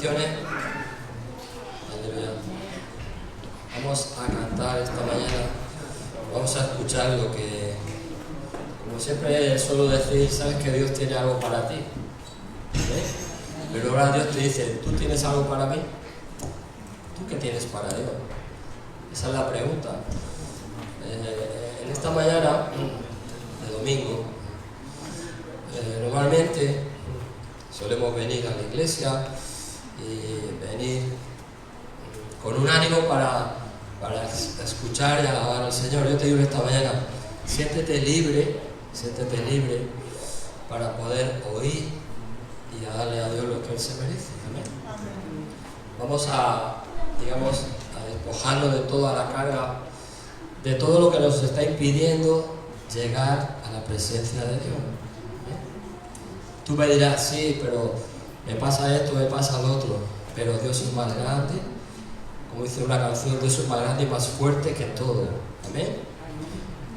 bendiciones. Aleluya. Vamos a cantar esta mañana. Vamos a escuchar lo que, como siempre suelo decir, sabes que Dios tiene algo para ti. Pero ahora Dios te dice, ¿tú tienes algo para mí? ¿Tú qué tienes para Dios? Esa es la pregunta. En esta mañana de domingo, normalmente solemos venir a la iglesia y venir con un ánimo para escuchar y alabar al Señor. Yo te digo esta mañana, siéntete libre para poder oír y a darle a Dios lo que Él se merece. Amén. Vamos a despojarnos de toda la carga, de todo lo que nos está impidiendo llegar a la presencia de Dios. Tú me dirás, sí, pero me pasa esto, me pasa lo otro, pero Dios es más grande. Como dice una canción, Dios es más grande y más fuerte que todo. Amén.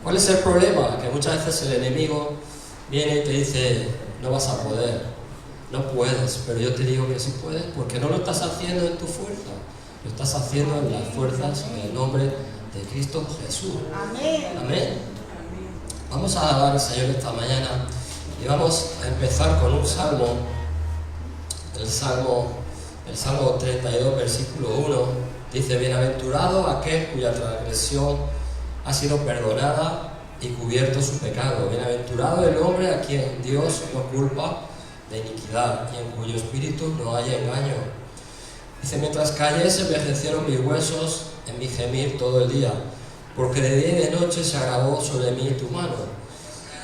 ¿Cuál es el problema? Que muchas veces el enemigo viene y te dice, no vas a poder, no puedes, pero yo te digo que sí puedes, porque no lo estás haciendo en tu fuerza, lo estás haciendo en las fuerzas, en el nombre de Cristo Jesús. Amén. Amén. Vamos a alabar al Señor esta mañana y vamos a empezar con un salmo, el Salmo 32, versículo 1. Dice, bienaventurado aquel cuya transgresión ha sido perdonada y cubierto su pecado. Bienaventurado el hombre a quien Dios no culpa de iniquidad y en cuyo espíritu no haya engaño. Dice, mientras callé se envejecieron mis huesos en mi gemir todo el día, porque de día y de noche se agravó sobre mí tu mano,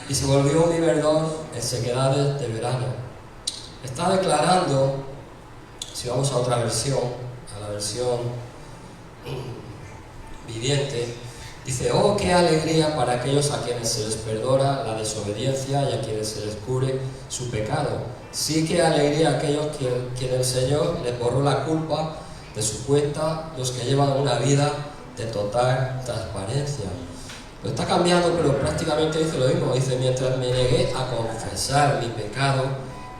y se volvió mi verdor en sequedades de verano. Está declarando, si vamos a otra versión, a la versión viviente, dice, oh, qué alegría para aquellos a quienes se les perdona la desobediencia y a quienes se les cubre su pecado. Sí, qué alegría a aquellos quienes el Señor les borró la culpa de su cuenta, los que llevan una vida de total transparencia. Lo está cambiando, pero prácticamente dice lo mismo. Dice, mientras me negué a confesar mi pecado,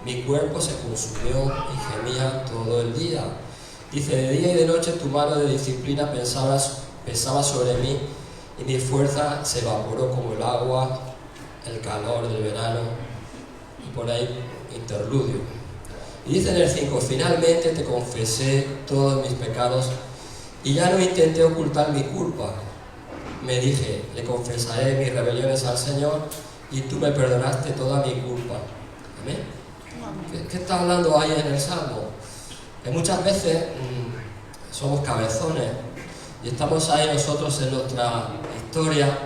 mi cuerpo se consumió y gemía todo el día. Dice, de día y de noche tu mano de disciplina pesaba sobre mí y mi fuerza se evaporó como el agua, el calor del verano. Y por ahí interludio. Y dice en el 5, finalmente te confesé todos mis pecados y ya no intenté ocultar mi culpa. Me dije, le confesaré mis rebeliones al Señor y tú me perdonaste toda mi culpa. Amén. ¿Qué está hablando ahí en el Salmo? Que muchas veces somos cabezones y estamos ahí nosotros en nuestra historia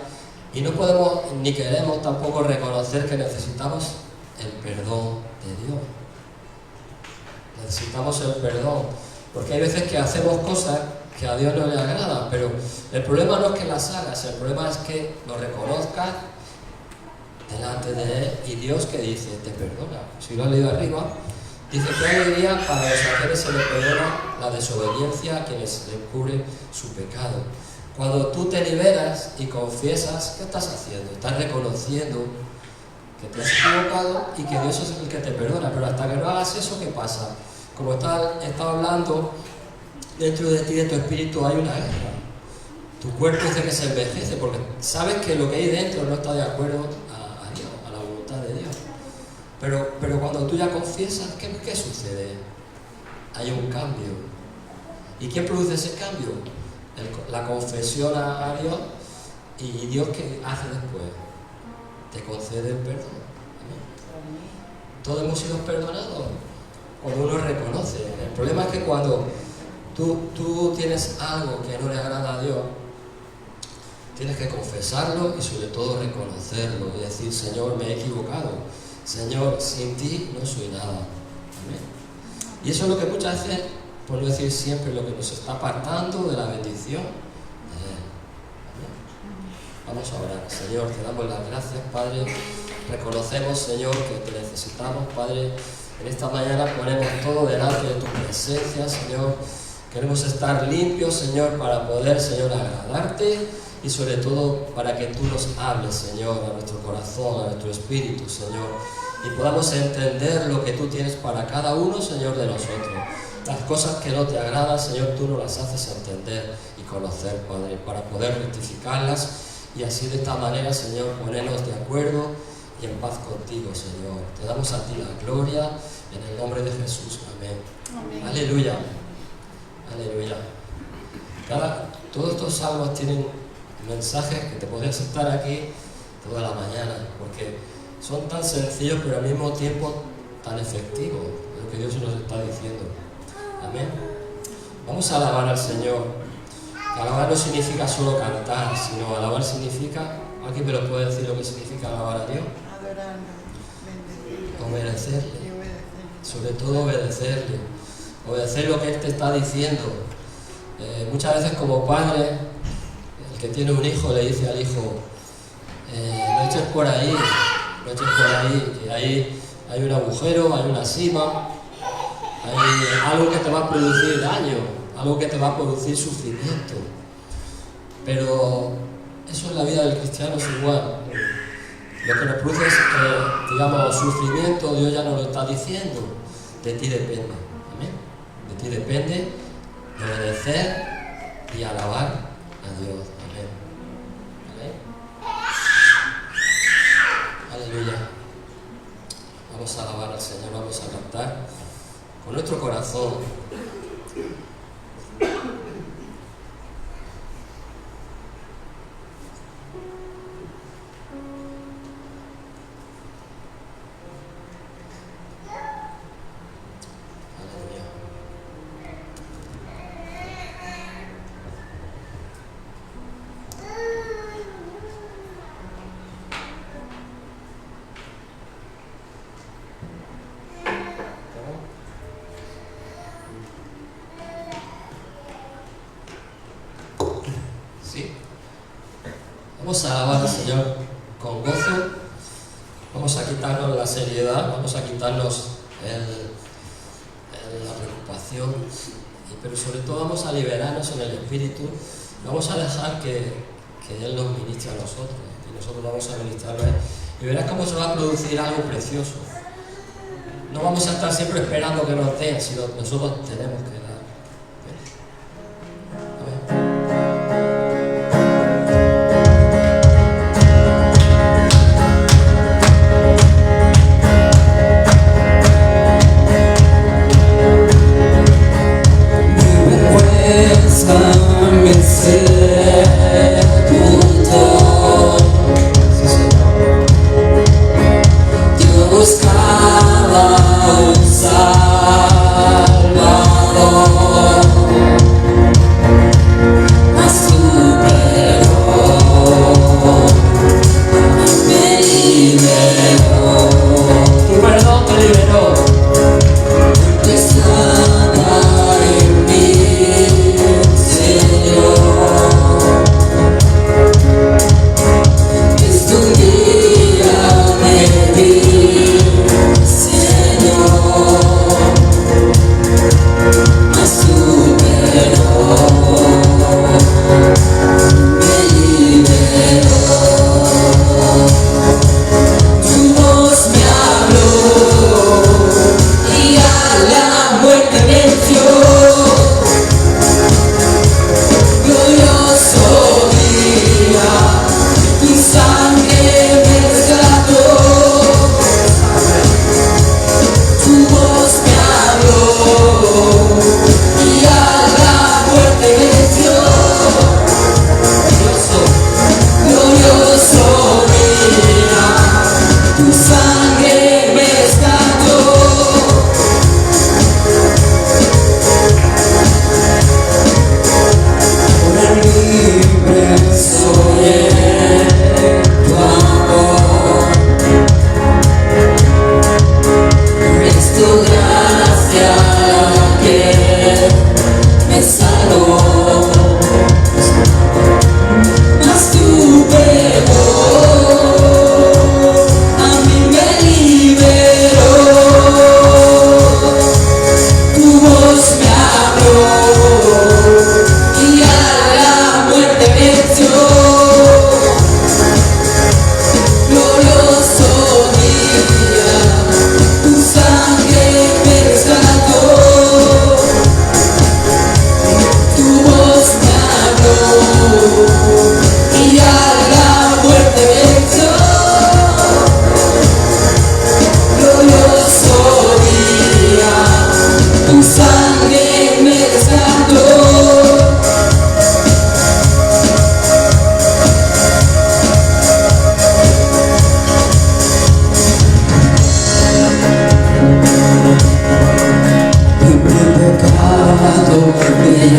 y no podemos ni queremos tampoco reconocer que necesitamos el perdón de Dios. Necesitamos el perdón, porque hay veces que hacemos cosas que a Dios no le agradan, pero el problema no es que las hagas, el problema es que lo reconozcas delante de Él y Dios que dice, te perdona. Si lo has leído arriba, dice que alegría para los a quienes se les perdona la desobediencia, a quienes se les cubre su pecado. Cuando tú te liberas y confiesas, ¿qué estás haciendo? Estás reconociendo que te has equivocado y que Dios es el que te perdona, pero hasta que no hagas eso, ¿qué pasa? Como está hablando, dentro de ti, de tu espíritu, hay una guerra. Tu cuerpo dice que se envejece porque sabes que lo que hay dentro no está de acuerdo a Dios, a la voluntad de Dios. Pero cuando tú ya confiesas, ¿qué sucede? Hay un cambio. ¿Y quién produce ese cambio? La confesión a Dios. ¿Y Dios qué hace después? Te concede el perdón. ¿Amén? Todos hemos sido perdonados cuando uno reconoce. El problema es que cuando tú tienes algo que no le agrada a Dios, tienes que confesarlo y sobre todo reconocerlo y decir, Señor, me he equivocado. Señor, sin ti no soy nada. Amén. Y eso es lo que muchas veces, por no decir siempre, lo que nos está apartando de la bendición. Vamos a orar. Señor, te damos las gracias, Padre. Reconocemos, Señor, que te necesitamos, Padre. En esta mañana ponemos todo delante de tu presencia, Señor. Queremos estar limpios, Señor, para poder, Señor, agradarte y sobre todo para que tú nos hables, Señor, a nuestro corazón, a nuestro espíritu, Señor, y podamos entender lo que tú tienes para cada uno, Señor, de nosotros. Las cosas que no te agradan, Señor, tú nos las haces entender y conocer, Padre, para poder rectificarlas y así de esta manera, Señor, ponernos de acuerdo y en paz contigo, Señor. Te damos a ti la gloria en el nombre de Jesús. Amén. Amén. Aleluya. Aleluya. Todos estos salmos tienen mensajes que te podrías estar aquí toda la mañana, porque son tan sencillos pero al mismo tiempo tan efectivos, lo que Dios nos está diciendo. Amén. Vamos a alabar al Señor. Alabar no significa solo cantar, sino alabar significa, ¿alguien me lo puede decir lo que significa alabar a Dios? Obedecerle, sobre todo obedecerle, obedecer lo que Él te está diciendo. Muchas veces como padre, el que tiene un hijo le dice al hijo, no eches por ahí, que ahí hay un agujero, hay una sima, hay algo que te va a producir daño, algo que te va a producir sufrimiento. Pero eso en la vida del cristiano es igual. Lo que nos produce es, digamos, sufrimiento, Dios ya nos lo está diciendo. De ti depende. ¿Amén? De ti depende de obedecer y alabar a Dios. Amén. ¿Vale? Aleluya. Vamos a alabar al Señor, vamos a cantar con nuestro corazón. Vamos a alabar al Señor con gozo, vamos a quitarnos la seriedad, vamos a quitarnos la preocupación, pero sobre todo vamos a liberarnos en el Espíritu, vamos a dejar que Él nos ministre a nosotros y nosotros vamos a ministrarlo a Él. Y verás cómo se va a producir algo precioso. No vamos a estar siempre esperando que nos den, sino nosotros tenemos que dar.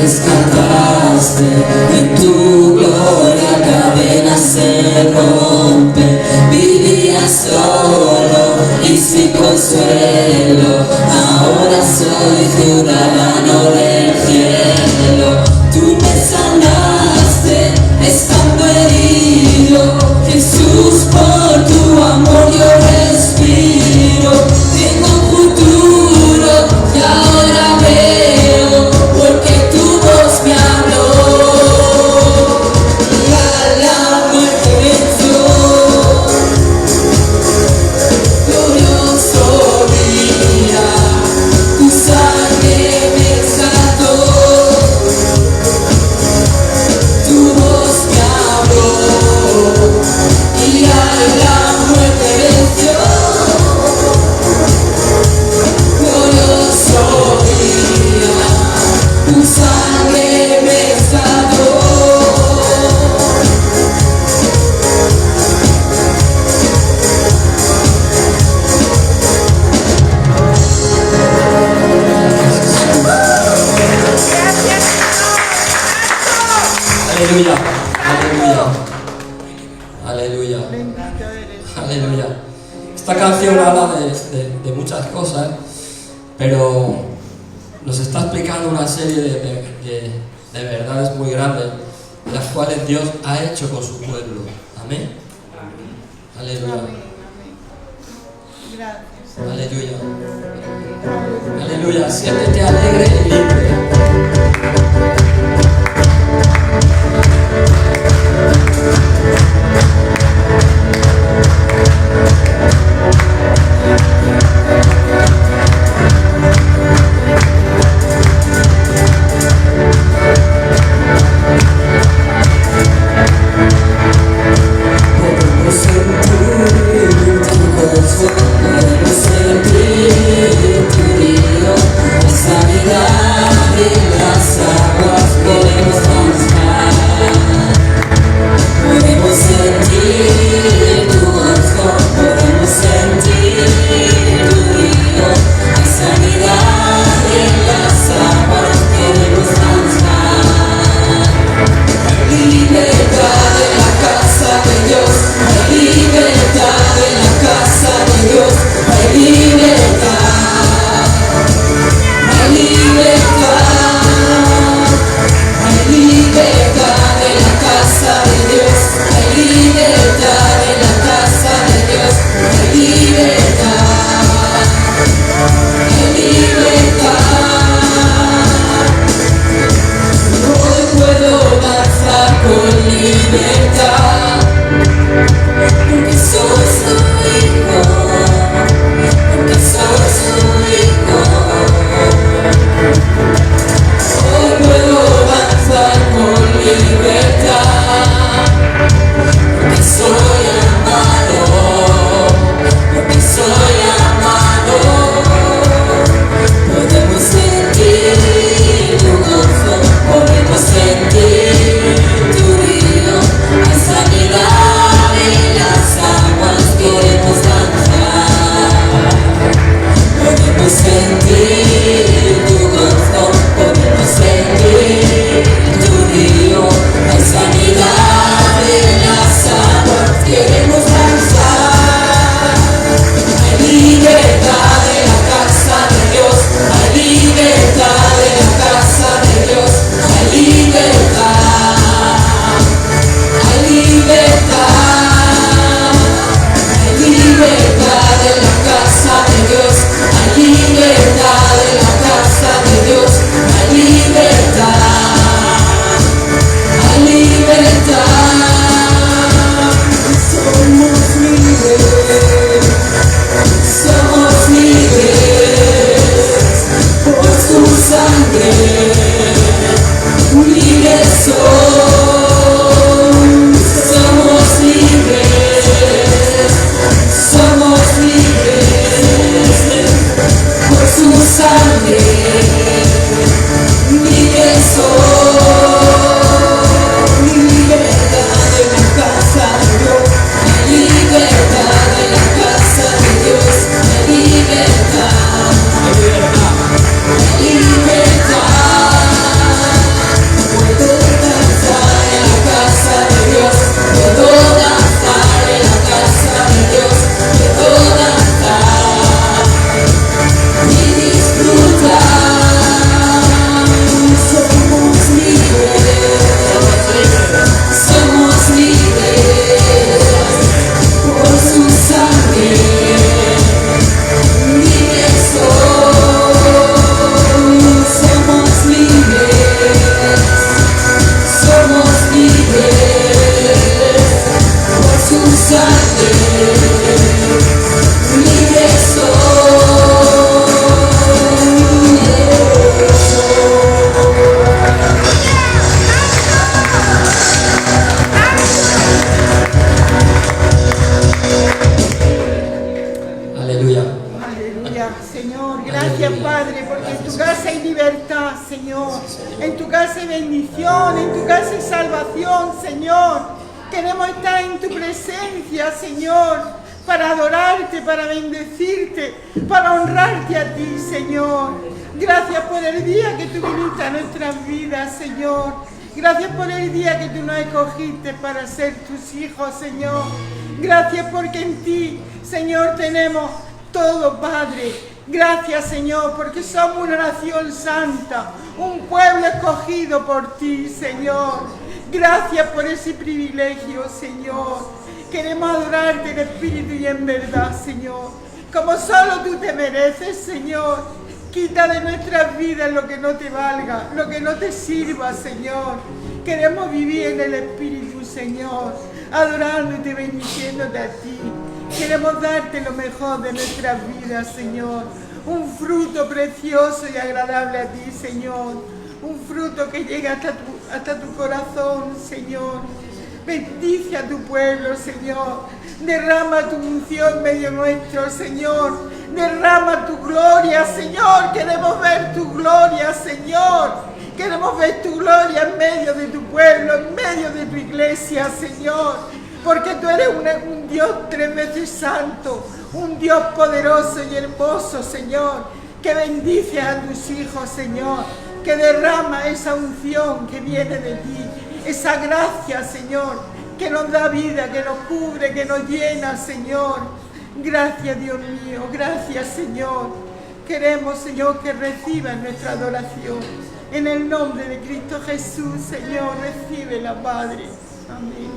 rescataste, en tu gloria cadenas se rompen. Vivía solo y sin consuelo, ahora soy ciudadano del cielo. Tú me sanaste estando herido, Jesús, por tu amor yo respiro. Tengo un futuro y ahora veo, porque tu voz me habló. La muerte venció, glorioso día, tu sangre me exaltó, tu voz me habló, y la muerte venció. Glorioso día, tu sangre me exaltó. Aleluya, aleluya, aleluya, aleluya. Esta canción habla de muchas cosas, pero nos está explicando una serie de verdades muy grandes, las cuales Dios ha hecho con su pueblo. Amén. Aleluya. Gracias. Aleluya. Aleluya. Siéntete alegre y libre. Podemos sentir tu gozo, podemos sentir tu río, la sanidad de las aguas podemos danzar. Podemos sentir tu gozo, podemos sentir tu río, la sanidad de las aguas podemos danzar. Libertad en la casa de Dios, hay libertad en la casa de Dios, hay libertad, hay libertad, hay libertad en la casa de Dios, hay libertad en la casa de Dios, hay libertad, hay libertad. Hoy puedo danzar con libertad, porque soy su hijo, porque soy su hijo. Hoy puedo danzar con libertad, porque soy amado, porque soy amado. Podemos sentir tu gozo, podemos sentir tu río, hay casa hay bendición, en tu casa hay salvación, Señor. Queremos estar en tu presencia, Señor, para adorarte, para bendecirte, para honrarte a ti, Señor. Gracias por el día que tú viniste a nuestras vidas, Señor. Gracias por el día que tú nos escogiste para ser tus hijos, Señor. Gracias porque en ti, Señor, tenemos todo, Padre. Gracias, Señor, porque somos una nación santa, un pueblo escogido por ti, Señor. Gracias por ese privilegio, Señor. Queremos adorarte en espíritu y en verdad, Señor. Como solo tú te mereces, Señor. Quita de nuestras vidas lo que no te valga, lo que no te sirva, Señor. Queremos vivir en el espíritu, Señor, adorándote y bendiciéndote a ti. Queremos darte lo mejor de nuestras vidas, Señor. Un fruto precioso y agradable a ti, Señor. Un fruto que llegue hasta tu corazón, Señor. Bendice a tu pueblo, Señor. Derrama tu unción en medio nuestro, Señor. Derrama tu gloria, Señor. Queremos ver tu gloria, Señor. Queremos ver tu gloria en medio de tu pueblo, en medio de tu iglesia, Señor. Porque tú eres un Dios 3 veces santo, un Dios poderoso y hermoso, Señor, que bendice a tus hijos, Señor, que derrama esa unción que viene de ti, esa gracia, Señor, que nos da vida, que nos cubre, que nos llena, Señor. Gracias, Dios mío, gracias, Señor. Queremos, Señor, que reciban nuestra adoración. En el nombre de Cristo Jesús, Señor, recíbela, Padre. Amén.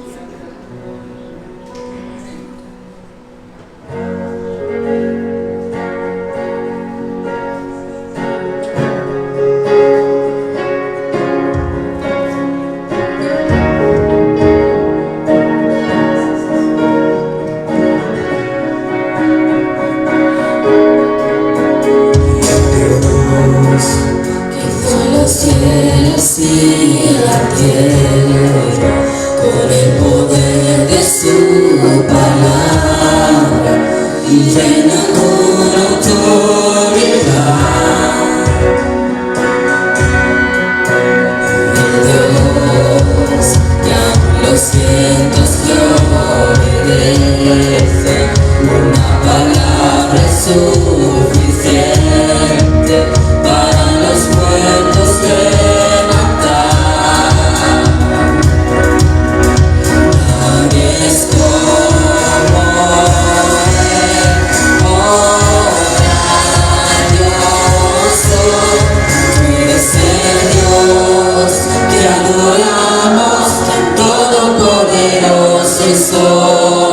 Y la tierra con el poder de su palabra y reina con autoridad. El Dios que aún los cielos le obedecen, una palabra es suficiente para los muertos que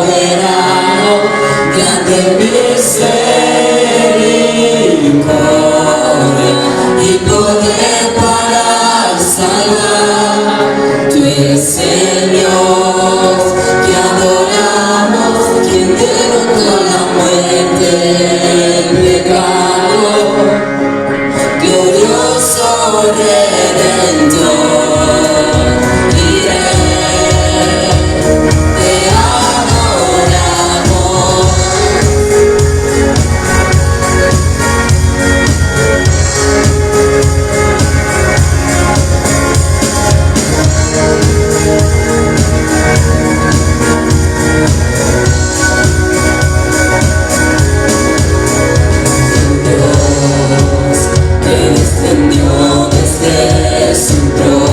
soberano, grande misericordia y poder para salvar. Tú eres el Dios que adoramos, quien derrotó la muerte, el pecado, glorioso Redentor. Descendió desde su trono.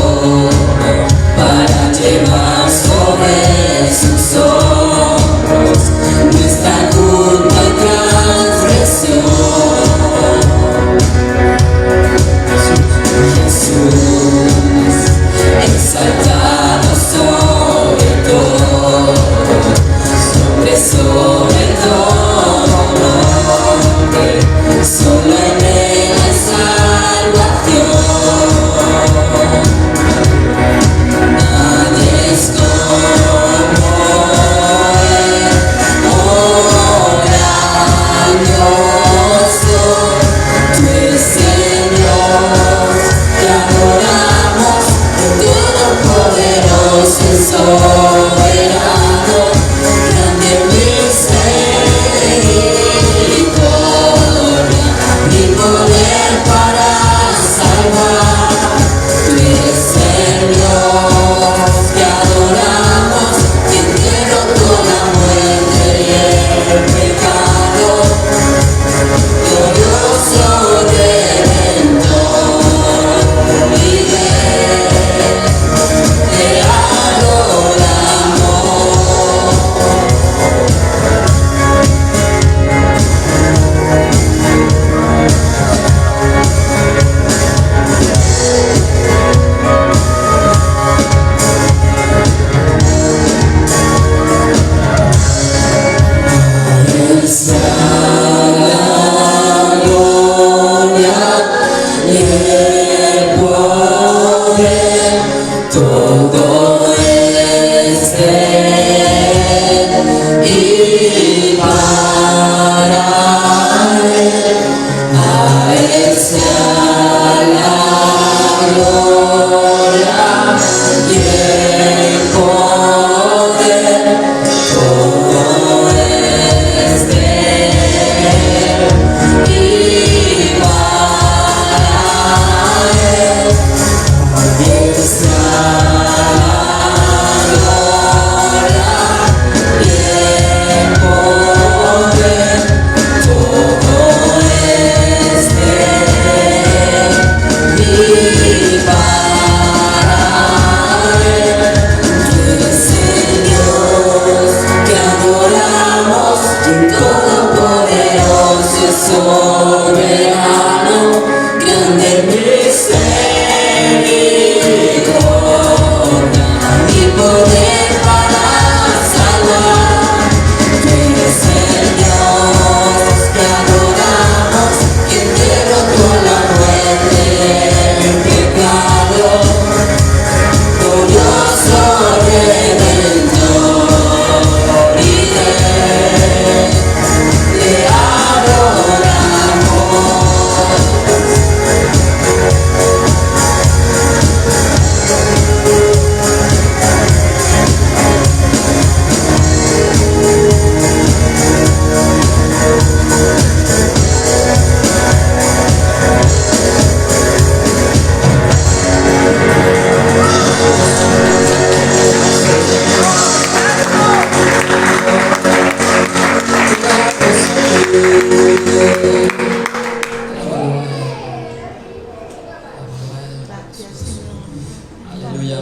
Aleluya.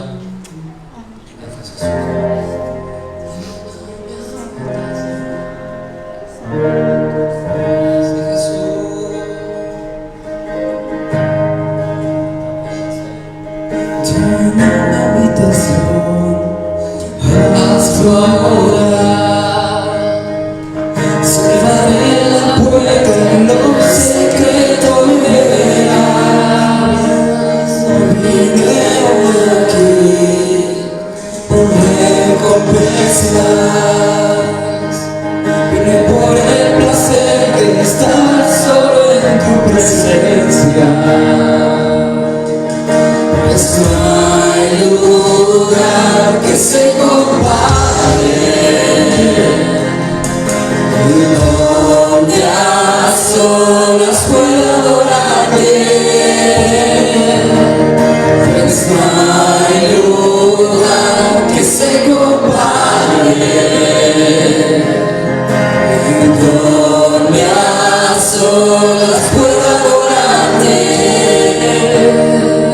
Gracias, Jesús. Cerraré la puerta en lo secreto y me verás. No vine aquí por recompensas, vine por el placer de estar solo en tu presencia. Pues no hay lugar que se compare donde a solas puedo adorarte. Pues no hay lugar que se compare donde a solas puedo adorarte.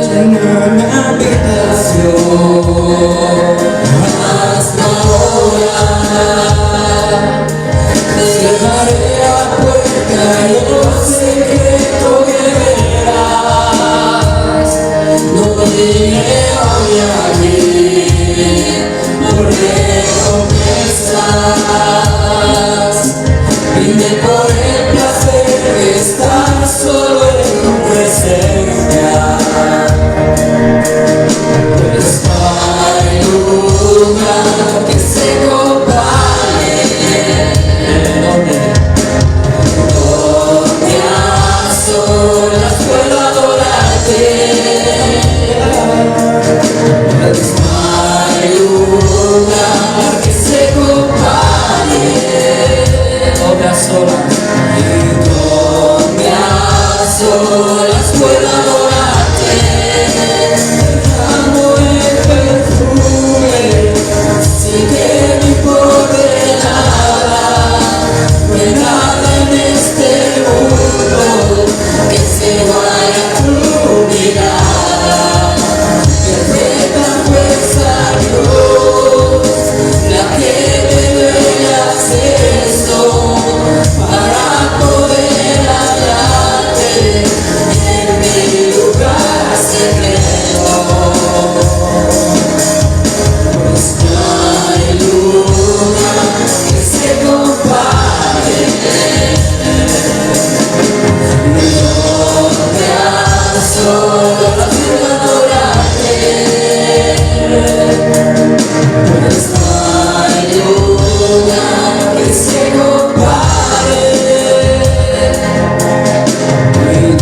Llena mi habitación hasta ahora. Cerraré la puerta y lo secreto que verás. No vine hoy aquí por recompensas, vine por el placer de estar solo en tu presencia. Pues no hay lugar que se compare donde a solas puedo adorarte. Pues no hay lugar que se compare donde a solas puedo adorarte. Dejando el perfume sin que me importe nada. No hay nada en este mundo que se vaya a tu mirada. Perfecta fue esa cruz, la que me dio el acceso para poder hallarte en mi lugar secreto. Pues no hay lugar que se compare donde a solas puedo adorarte. Pues no hay lugar que se compare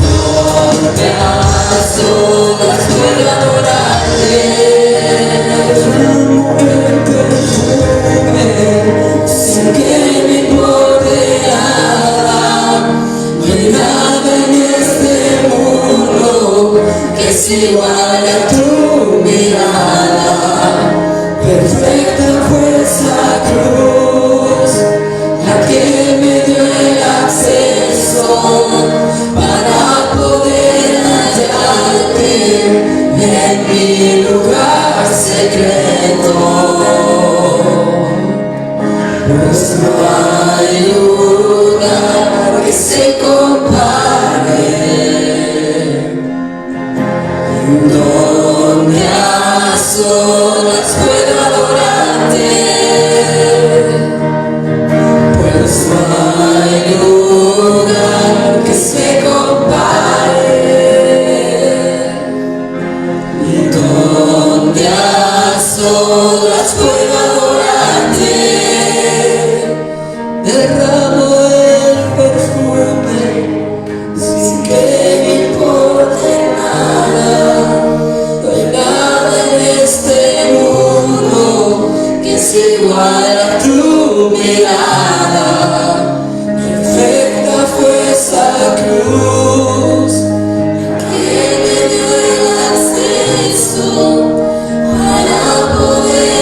donde a solas puedo adorarte. El perfume sin que me importe nada. No hay nada en este mundo que se iguale a tu mirada. Perfecta fue esa cruz, la que me dio el acceso para poder hallarte en mi lugar secreto. Pues no hay lugar que se compare donde a solas puedo adorarte. Pues no hay lugar que se compare donde a solas puedo adorarte. Derramo el perfume sin que me importe nada. No hay nada en este mundo que se iguale a tu mirada. Perfecta fue esa cruz, que me dio el acceso para poder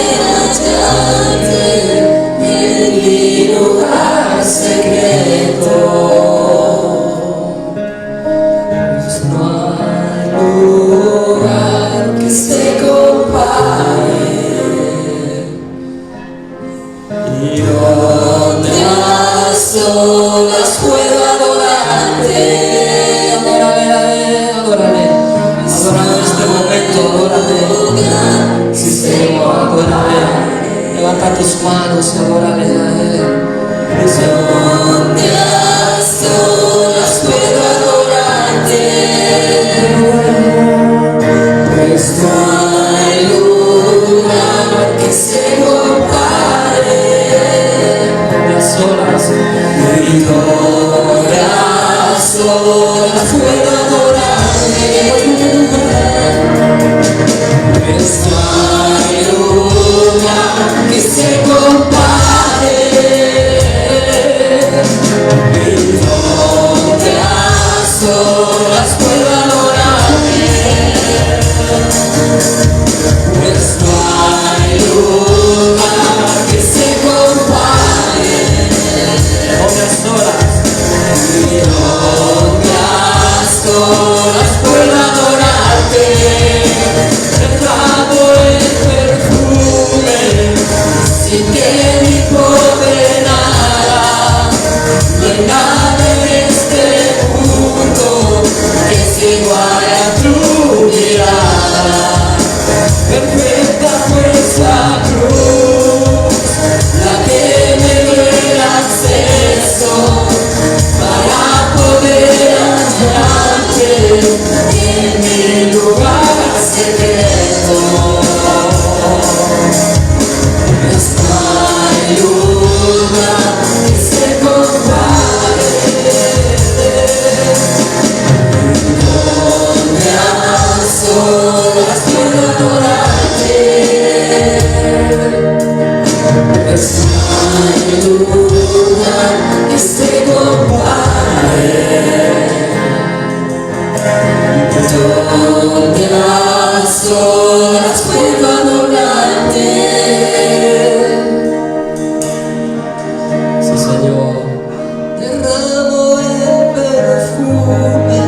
Vamos a adorarle a Él. Donde a solas puedo adorarte, pues no hay lugar que se compare. Donde a solas, Y donde a solas puedo adorarte, pues no hay lugar que se compare. Y donde a solas puedo adorarte, pues no hay lugar que se compare. donde a solas, Y donde a solas puedo adorarte, derramo el perfume sin que me importe nada. No hay nada en este mundo que se iguale a tu mirada. Perfecta fue esa cruz, la que me dio el acceso para poder hallarte en mi lugar secreto. Pues no hay lugar que se compare. Donde a solas puedo adorarte, pues no hay lugar que se compare. Donde a solas puedo adorarte. sí Señor. Derramo el perfume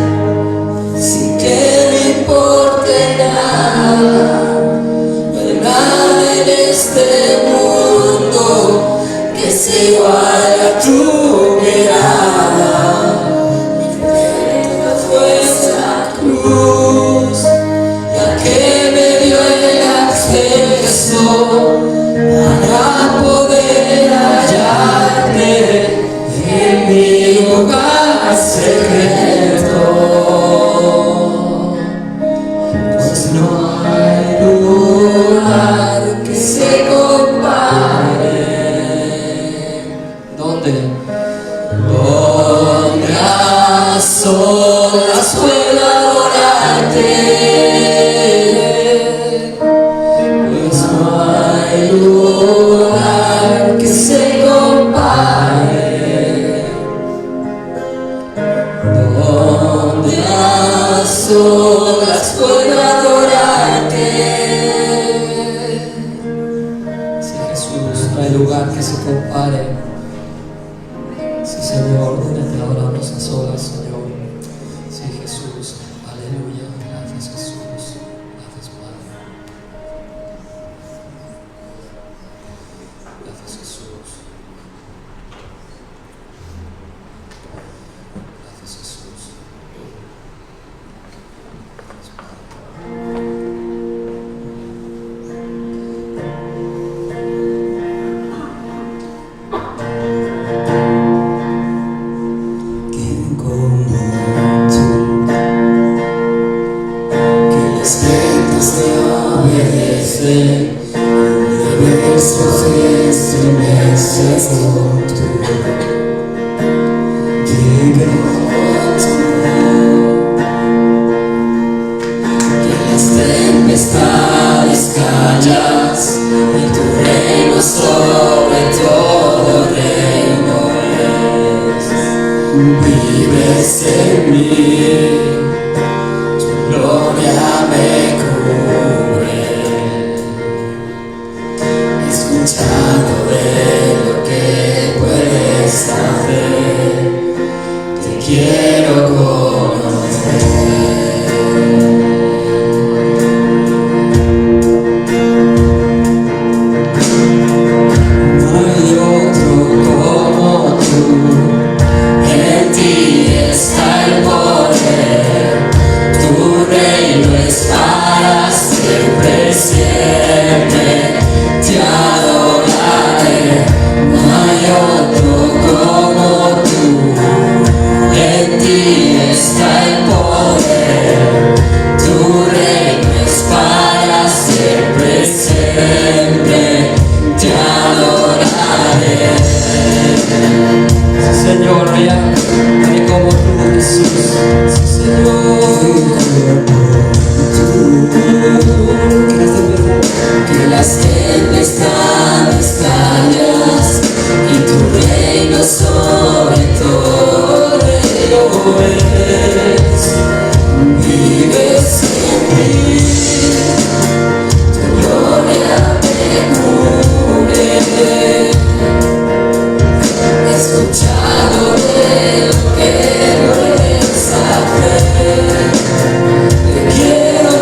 sin que me importe nada. No hay nada en este mundo que se iguale a tu mirada. Perfecta fue esa cruz, la que me dio el acceso para poder hallarte en mi lugar secreto. Pues no hay lugar que se compare. ¿Dónde? Donde a solas puedo adorarte, pues no hay lugar que se compare. Donde a solas puedo adorarte. Sí, Jesús, no hay lugar que se compare. Sí, Señor, donde te adoramos a solas, Señor. Sí, Jesús, aleluya. Gracias, Jesús. Gracias, Padre. Gracias, Jesús. Gracias, Jesús. Gracias, Padre. ¿Quién como tú, que las ventas te obedecen, universos se estremecen con tú? ¿Quién como tú, que las tempestades callas y tu reino sobre todo reino es? Vives en mí, tu gloria me cubre. He escuchado de lo que puedes hacer, te quiero conocer. No hay otro como tú, en ti está el poder. siempre te adoraré. Sí, Señor, nadie como tú, Jesús. Sí, Señor. Que las tempestades callas y tu reino sobre todo lo es. Vives en mí, tu gloria me cubre. He escuchado de lo que no es saber. Te quiero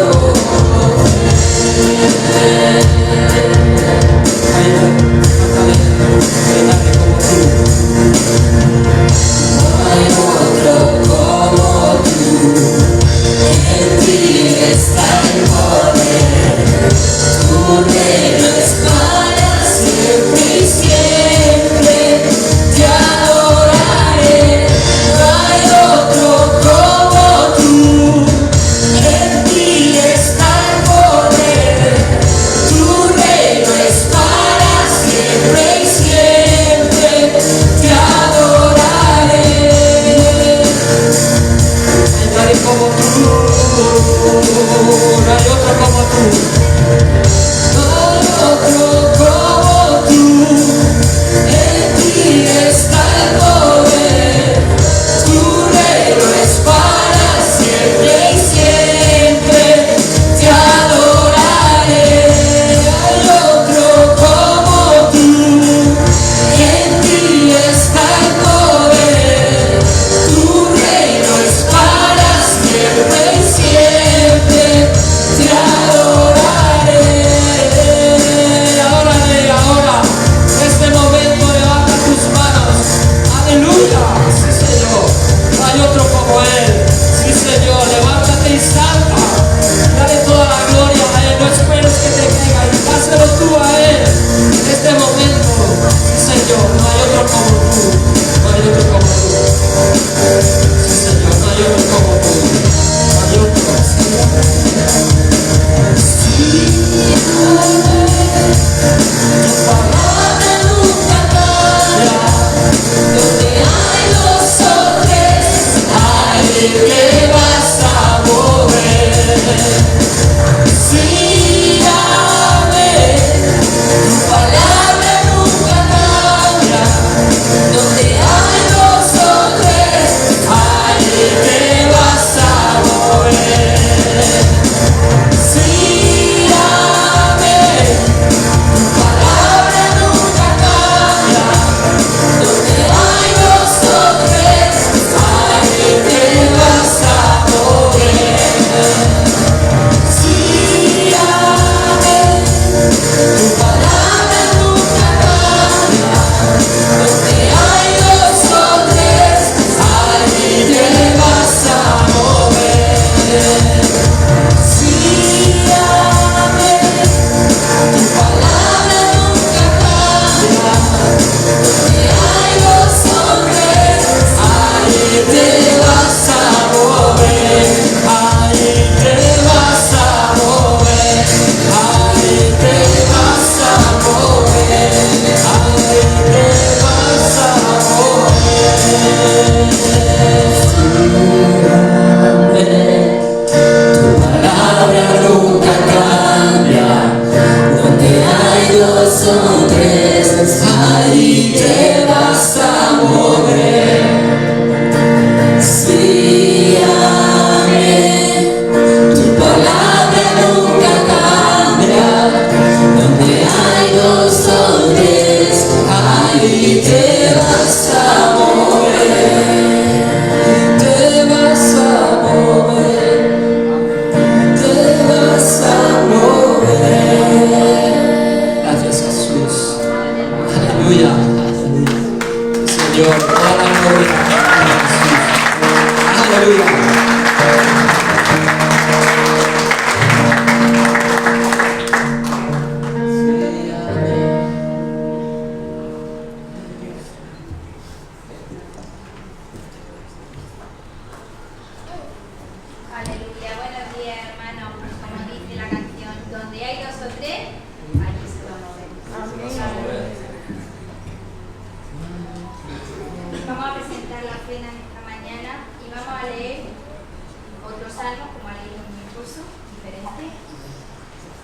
no hay otro como tú, en ti está el poder, tu reino es para siempre y siempre, te adoraré. No hay otro como tú, en ti está el poder, tu reino es para siempre y siempre, te adoraré. Nadie como tú, no hay otro como tú. No hay otro como tú, en ti está el poder, tu reino es para siempre y siempre, te adoraré. Hay otro como tú, en ti está el poder, tu reino es para siempre y siempre, te adoraré. Adórale ahora, en este momento levanta tus manos. Aleluya, sí, Señor. No hay otro como Él. Sí, Señor, levántate y salta. Dale toda la gloria a Él. No esperes que te caiga. Y dáselo tú a Él. En este momento, sí, Señor. No hay otro como tú. No hay otro como tú. Sí, Señor. No hay otro como tú. No hay otro. Tu palabra nunca cambia, donde hay dos o tres, ahí te vas a mover. Sí, amén. Tu palabra nunca cambia, donde hay dos o tres, ahí te vas a mover. Sí, amén. Tu palabra nunca cambia, donde hay dos o tres, ahí te vas a mover. Sí, amén. Tu palabra nunca cambia, donde hay dos o tres, ahí te vas a mover. Sí, amén. Tu palabra nunca cambia, donde hay dos o tres, ahí te vas a mover, ahí te vas a mover, ahí te vas a mover, ahí te vas a mover. Tu palabra nunca cambia, donde hay dos o tres, ahí te vas a mover. Sí, amén. Tu palabra nunca cambia, donde hay dos o tres, ahí te vas a mover. Te vas a mover, te vas a mover. Gracias, Jesús. Aleluya. Señor, toda la gloria a Jesús. Aleluya. Aleluya, buenos días hermanos, como dice la canción, donde hay dos o tres,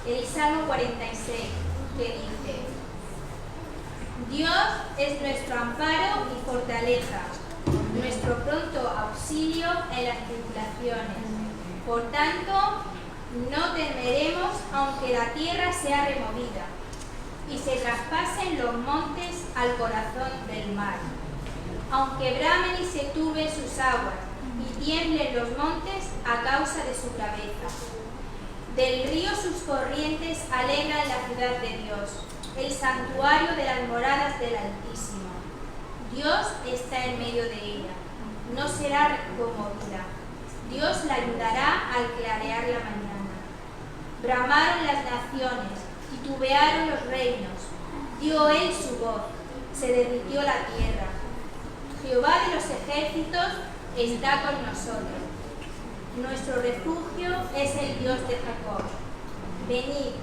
el Salmo 46, que dice: Dios es nuestro amparo y fortaleza, nuestro pronto auxilio en las tribulaciones. Por tanto, no temeremos aunque la tierra sea removida y se traspasen los montes al corazón del mar. Aunque bramen y se turben sus aguas y tiemblen los montes a causa de su braveza. Del río sus corrientes alegran la ciudad de Dios, el santuario de las moradas del Altísimo. Dios está en medio de ella, no será conmovida. Dios la ayudará al clarear la mañana. Bramaron las naciones, titubearon los reinos, dio él su voz, se derritió la tierra. Jehová de los ejércitos está con nosotros. Nuestro refugio es el Dios de Jacob. Venid,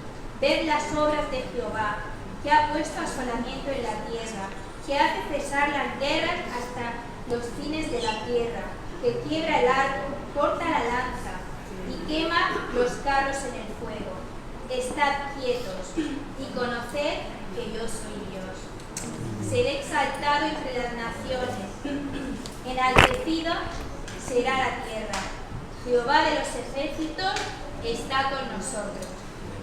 ved las obras de Jehová, que ha puesto asolamiento en la tierra, que hace cesar las guerras hasta los fines de la tierra, que quiebra el arco, corta la lanza y quema los carros en el fuego. Estad quietos y conoced que yo soy Dios. Seré exaltado entre las naciones, enaltecido será la tierra. Jehová de los ejércitos está con nosotros.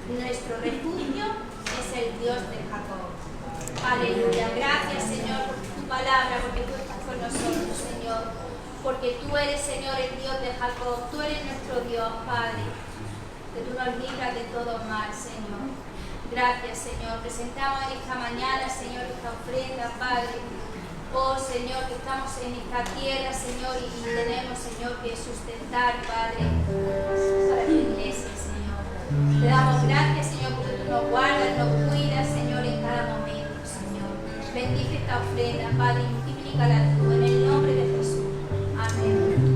Nuestro refugio es el Dios de Jacob. Aleluya. Gracias, Señor, por tu palabra, porque tú estás con nosotros, Señor. Porque tú eres, Señor, el Dios de Jacob. Tú eres nuestro Dios, Padre. Que tú nos libras de todo mal, Señor. Gracias, Señor. Presentamos en esta mañana, Señor, esta ofrenda, Padre. Oh, Señor, que estamos en esta tierra, Señor, y tenemos, Señor, que sustentar, Padre, para tu iglesia, Señor. Te damos gracias, Señor, porque tú nos guardas, nos cuidas, Señor, en cada momento, Señor. Bendice esta ofrenda, Padre, y multiplícala tú, en el nombre de Jesús. Amén.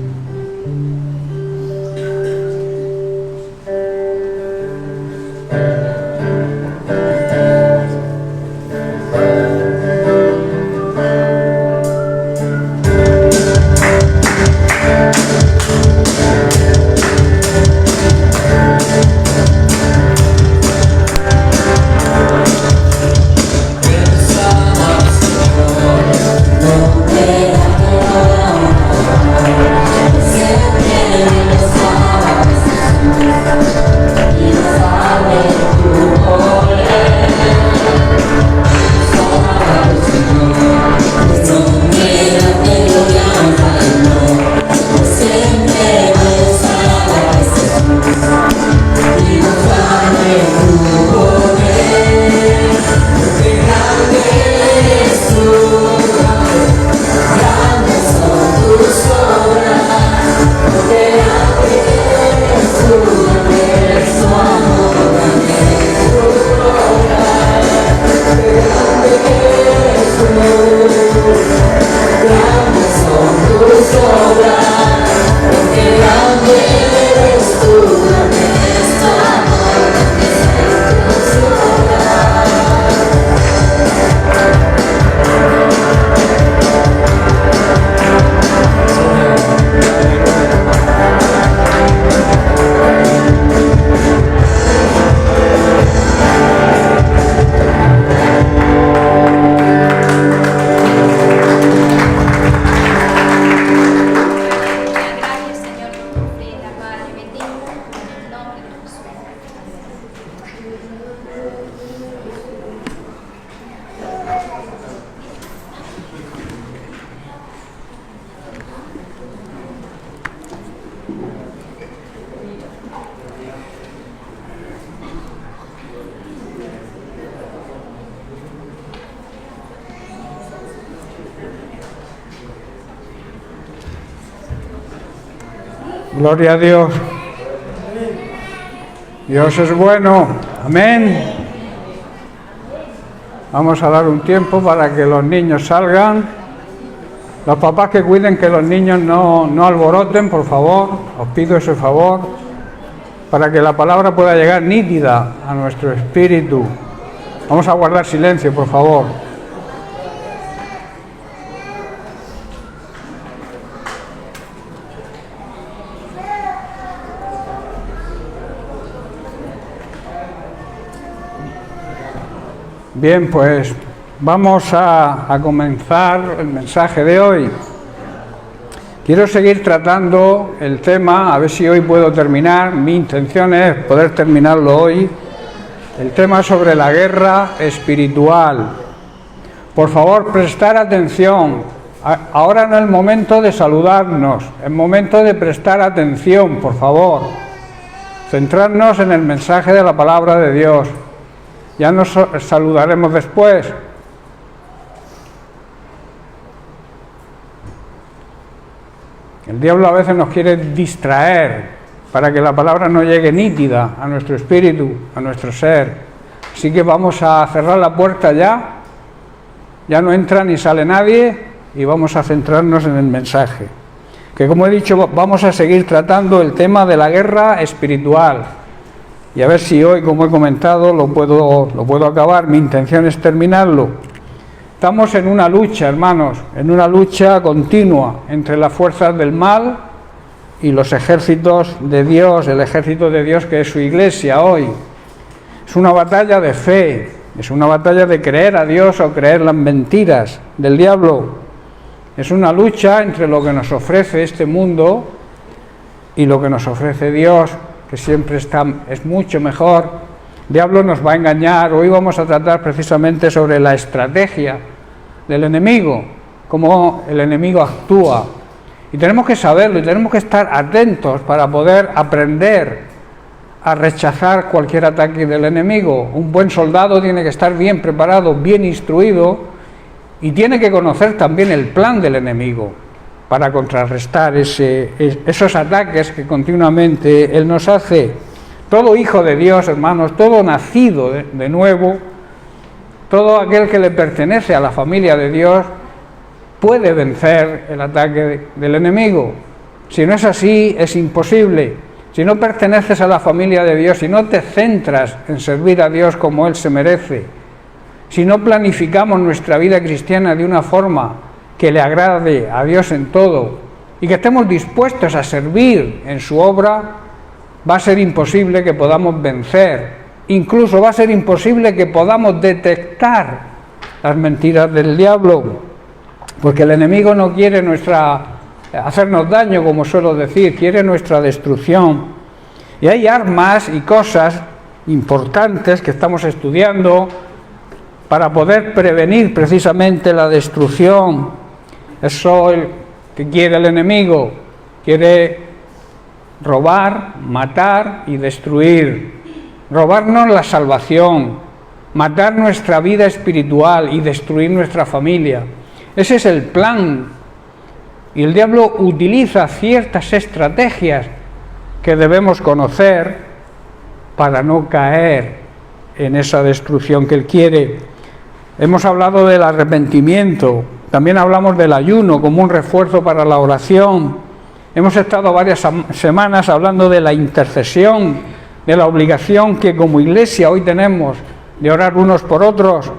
Gloria a Dios. Dios es bueno. Amén. Vamos a dar un tiempo para que los niños salgan. Los papás que cuiden que los niños no alboroten, por favor. Os pido ese favor para que la palabra pueda llegar nítida a nuestro espíritu. Vamos a guardar silencio, por favor. Bien, pues vamos a comenzar el mensaje de hoy. Quiero seguir tratando el tema, a ver si hoy puedo terminar. Mi intención es poder terminarlo hoy. El tema sobre la guerra espiritual. Por favor, prestar atención. Ahora no es el momento de saludarnos, es momento de prestar atención, por favor. Centrarnos en el mensaje de la palabra de Dios. Ya nos saludaremos después. El diablo a veces nos quiere distraer para que la palabra no llegue nítida a nuestro espíritu, a nuestro ser. Así que vamos a cerrar la puerta ya. Ya no entra ni sale nadie y vamos a centrarnos en el mensaje. Que como he dicho, vamos a seguir tratando el tema de la guerra espiritual. Y a ver si hoy, como he comentado, lo puedo acabar. Mi intención es terminarlo. Estamos en una lucha, hermanos, en una lucha continua entre las fuerzas del mal y los ejércitos de Dios, el ejército de Dios que es su iglesia hoy. Es una batalla de fe, es una batalla de creer a Dios o creer las mentiras del diablo. Es una lucha entre lo que nos ofrece este mundo y lo que nos ofrece Dios, que siempre es mucho mejor. El diablo nos va a engañar. Hoy vamos a tratar precisamente sobre la estrategia del enemigo, cómo el enemigo actúa. Y tenemos que saberlo y tenemos que estar atentos para poder aprender a rechazar cualquier ataque del enemigo. Un buen soldado tiene que estar bien preparado, bien instruido y tiene que conocer también el plan del enemigo para contrarrestar esos ataques que continuamente él nos hace. Todo hijo de Dios, hermanos, todo nacido de nuevo, todo aquel que le pertenece a la familia de Dios puede vencer el ataque del enemigo. Si no es así, es imposible. Si no perteneces a la familia de Dios, si no te centras en servir a Dios como Él se merece, si no planificamos nuestra vida cristiana de una forma que le agrade a Dios en todo y que estemos dispuestos a servir en su obra, va a ser imposible que podamos vencer. Incluso va a ser imposible que podamos detectar las mentiras del diablo, porque el enemigo no quiere hacernos daño, como suelo decir, quiere nuestra destrucción. Y hay armas y cosas importantes que estamos estudiando para poder prevenir precisamente la destrucción. Eso que quiere el enemigo, quiere robar, matar y destruir. Robarnos la salvación, matar nuestra vida espiritual y destruir nuestra familia. Ese es el plan. Y el diablo utiliza ciertas estrategias que debemos conocer para no caer en esa destrucción que él quiere. Hemos hablado del arrepentimiento, también hablamos del ayuno como un refuerzo para la oración. Hemos estado varias semanas hablando de la intercesión, de la obligación que como iglesia hoy tenemos de orar unos por otros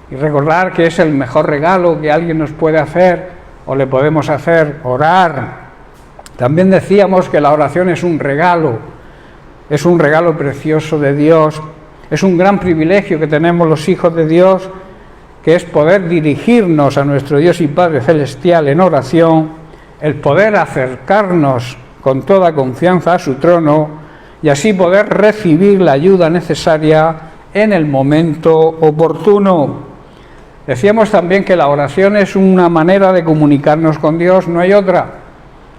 y recordar que es el mejor regalo que alguien nos puede hacer o le podemos hacer, orar. También decíamos que la oración es un regalo precioso de Dios, es un gran privilegio que tenemos los hijos de Dios, que es poder dirigirnos a nuestro Dios y Padre Celestial en oración, el poder acercarnos con toda confianza a su trono y así poder recibir la ayuda necesaria en el momento oportuno. Decíamos también que la oración es una manera de comunicarnos con Dios, no hay otra.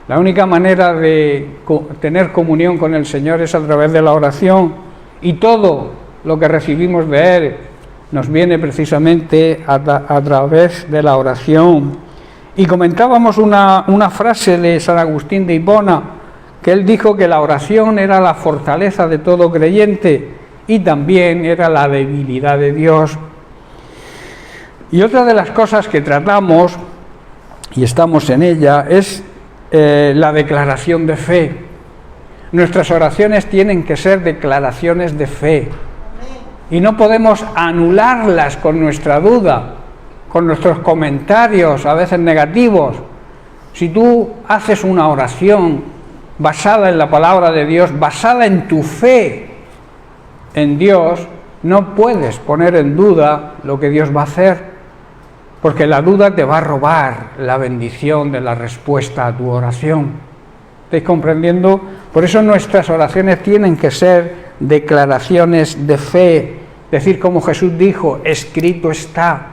La única manera de tener comunión con el Señor es a través de la oración y todo lo que recibimos de Él nos viene precisamente a través de la oración. Y comentábamos una frase de San Agustín de Hipona, que él dijo que la oración era la fortaleza de todo creyente y también era la debilidad de Dios. Y otra de las cosas que tratamos, y estamos en ella, es la declaración de fe. Nuestras oraciones tienen que ser declaraciones de fe y no podemos anularlas con nuestra duda, con nuestros comentarios a veces negativos. Si tú haces una oración basada en la palabra de Dios, basada en tu fe en Dios, no puedes poner en duda lo que Dios va a hacer, porque la duda te va a robar la bendición de la respuesta a tu oración. ¿Estáis comprendiendo? Por eso nuestras oraciones tienen que ser declaraciones de fe, decir como Jesús dijo, escrito está.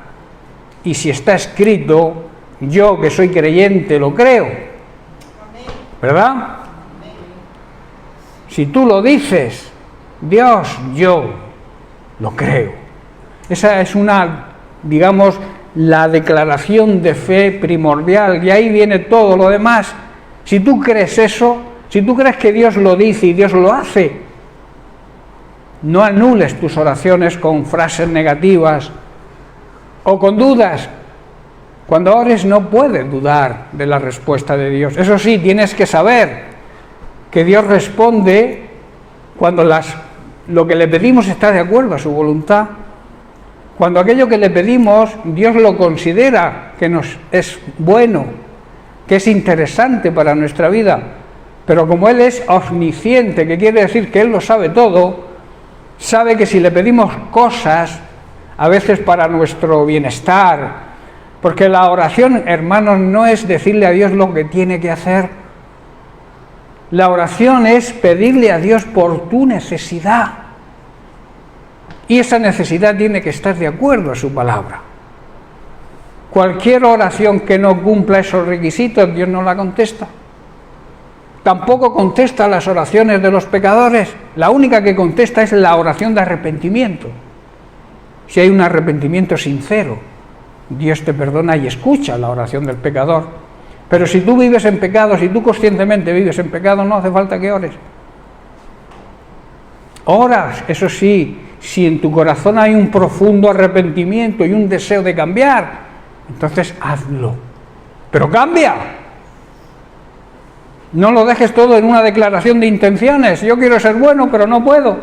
Y si está escrito, yo que soy creyente lo creo, ¿verdad? Si tú lo dices, Dios, yo lo creo. Esa es digamos, la declaración de fe primordial, y ahí viene todo lo demás. Si tú crees eso, si tú crees que Dios lo dice y Dios lo hace, no anules tus oraciones con frases negativas o con dudas. Cuando ores no puedes dudar de la respuesta de Dios. Eso sí, tienes que saber que Dios responde cuando lo que le pedimos está de acuerdo a su voluntad. Cuando aquello que le pedimos, Dios lo considera que nos es bueno, que es interesante para nuestra vida. Pero como Él es omnisciente, que quiere decir que Él lo sabe todo, sabe que si le pedimos cosas, a veces para nuestro bienestar, porque la oración, hermanos, no es decirle a Dios lo que tiene que hacer. La oración es pedirle a Dios por tu necesidad. Y esa necesidad tiene que estar de acuerdo a su palabra. Cualquier oración que no cumpla esos requisitos, Dios no la contesta. Tampoco contesta las oraciones de los pecadores. La única que contesta es la oración de arrepentimiento. Si hay un arrepentimiento sincero, Dios te perdona y escucha la oración del pecador. Pero si tú vives en pecado, si tú conscientemente vives en pecado, no hace falta que ores. Oras, eso sí, si en tu corazón hay un profundo arrepentimiento y un deseo de cambiar, entonces hazlo. Pero cambia. No lo dejes todo en una declaración de intenciones. Yo quiero ser bueno, pero no puedo.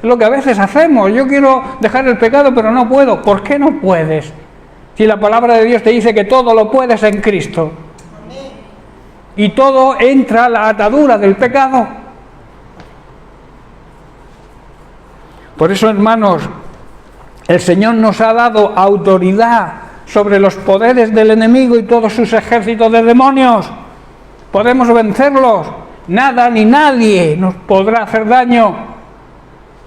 Es lo que a veces hacemos. Yo quiero dejar el pecado, pero no puedo. ¿Por qué no puedes? Si la palabra de Dios te dice que todo lo puedes en Cristo. Y todo entra a la atadura del pecado. Por eso, hermanos, el Señor nos ha dado autoridad sobre los poderes del enemigo y todos sus ejércitos de demonios. Podemos vencerlos. Nada ni nadie nos podrá hacer daño.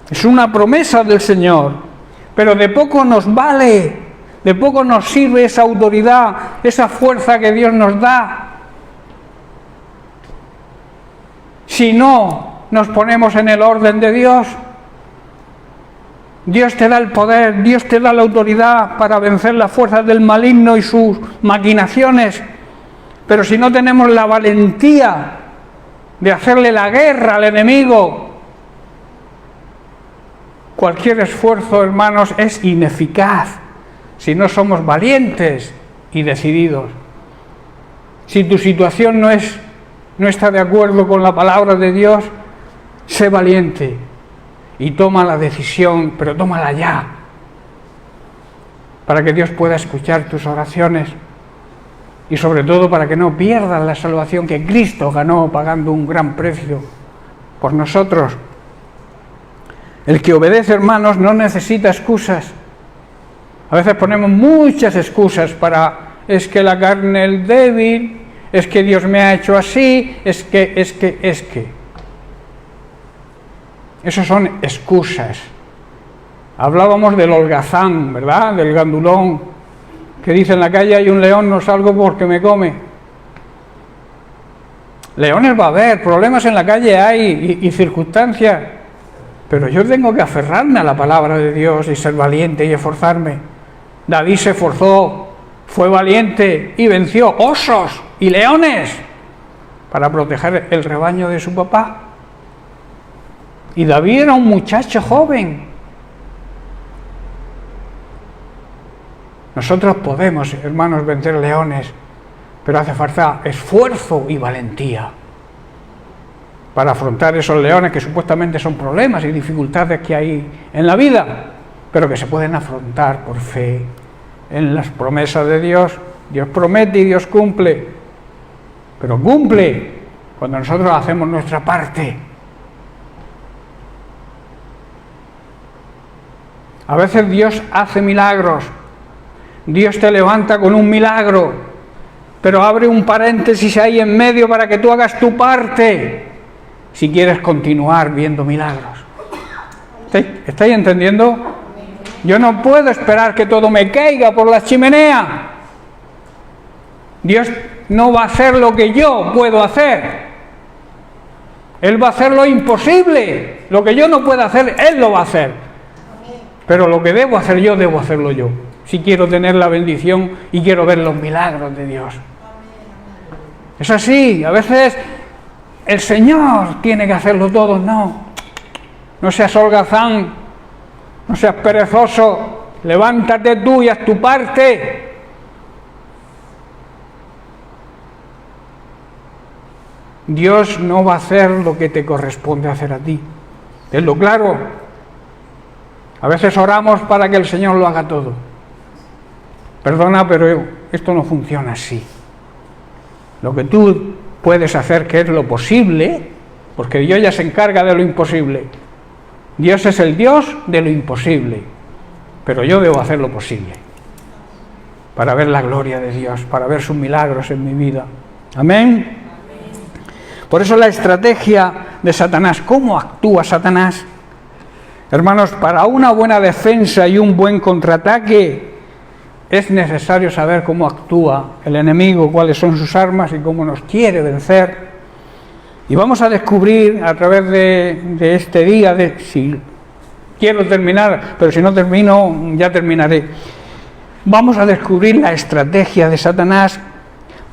Es una promesa del Señor. Pero de poco nos vale, de poco nos sirve esa autoridad, esa fuerza que Dios nos da, si no nos ponemos en el orden de Dios. Dios te da el poder, Dios te da la autoridad para vencer las fuerzas del maligno y sus maquinaciones. Pero si no tenemos la valentía de hacerle la guerra al enemigo, cualquier esfuerzo, hermanos, es ineficaz si no somos valientes y decididos. Si tu situación no está de acuerdo con la palabra de Dios, sé valiente y toma la decisión, pero tómala ya, para que Dios pueda escuchar tus oraciones y sobre todo para que no pierdas la salvación que Cristo ganó pagando un gran precio por nosotros. El que obedece, hermanos, no necesita excusas. A veces ponemos muchas excusas es que la carne es débil, es que Dios me ha hecho así, es que. Esos son excusas. Hablábamos del holgazán, ¿verdad? Del gandulón, que dice en la calle hay un león, no salgo porque me come. Leones va a haber, problemas en la calle hay y circunstancias, pero yo tengo que aferrarme a la palabra de Dios y ser valiente y esforzarme. David se esforzó, fue valiente y venció osos y leones para proteger el rebaño de su papá. Y David era un muchacho joven. Nosotros podemos, hermanos, vencer leones, pero hace falta esfuerzo y valentía para afrontar esos leones que supuestamente son problemas y dificultades que hay en la vida, pero que se pueden afrontar por fe en las promesas de Dios. Dios promete y Dios cumple, pero cumple cuando nosotros hacemos nuestra parte. A veces Dios hace milagros. Dios te levanta con un milagro, pero abre un paréntesis ahí en medio para que tú hagas tu parte, si quieres continuar viendo milagros. ¿Estáis entendiendo? Yo no puedo esperar que todo me caiga por la chimenea. Dios no va a hacer lo que yo puedo hacer. Él va a hacer lo imposible. Lo que yo no pueda hacer, Él lo va a hacer. Pero lo que debo hacer yo, debo hacerlo yo. Si quiero tener la bendición y quiero ver los milagros de Dios. Es así. A veces el Señor tiene que hacerlo todo. No. No seas holgazán. No seas perezoso. Levántate tú y haz tu parte. Dios no va a hacer lo que te corresponde hacer a ti. Tenlo claro. A veces oramos para que el Señor lo haga todo. Perdona, pero esto no funciona así. Lo que tú puedes hacer, que es lo posible, porque Dios ya se encarga de lo imposible. Dios es el Dios de lo imposible, pero yo debo hacer lo posible para ver la gloria de Dios, para ver sus milagros en mi vida. Amén. Por eso la estrategia de Satanás. ¿Cómo actúa Satanás? Hermanos, para una buena defensa y un buen contraataque es necesario saber cómo actúa el enemigo, cuáles son sus armas y cómo nos quiere vencer. Y vamos a descubrir a través de este día, si quiero terminar, pero si no termino, ya terminaré. Vamos a descubrir la estrategia de Satanás.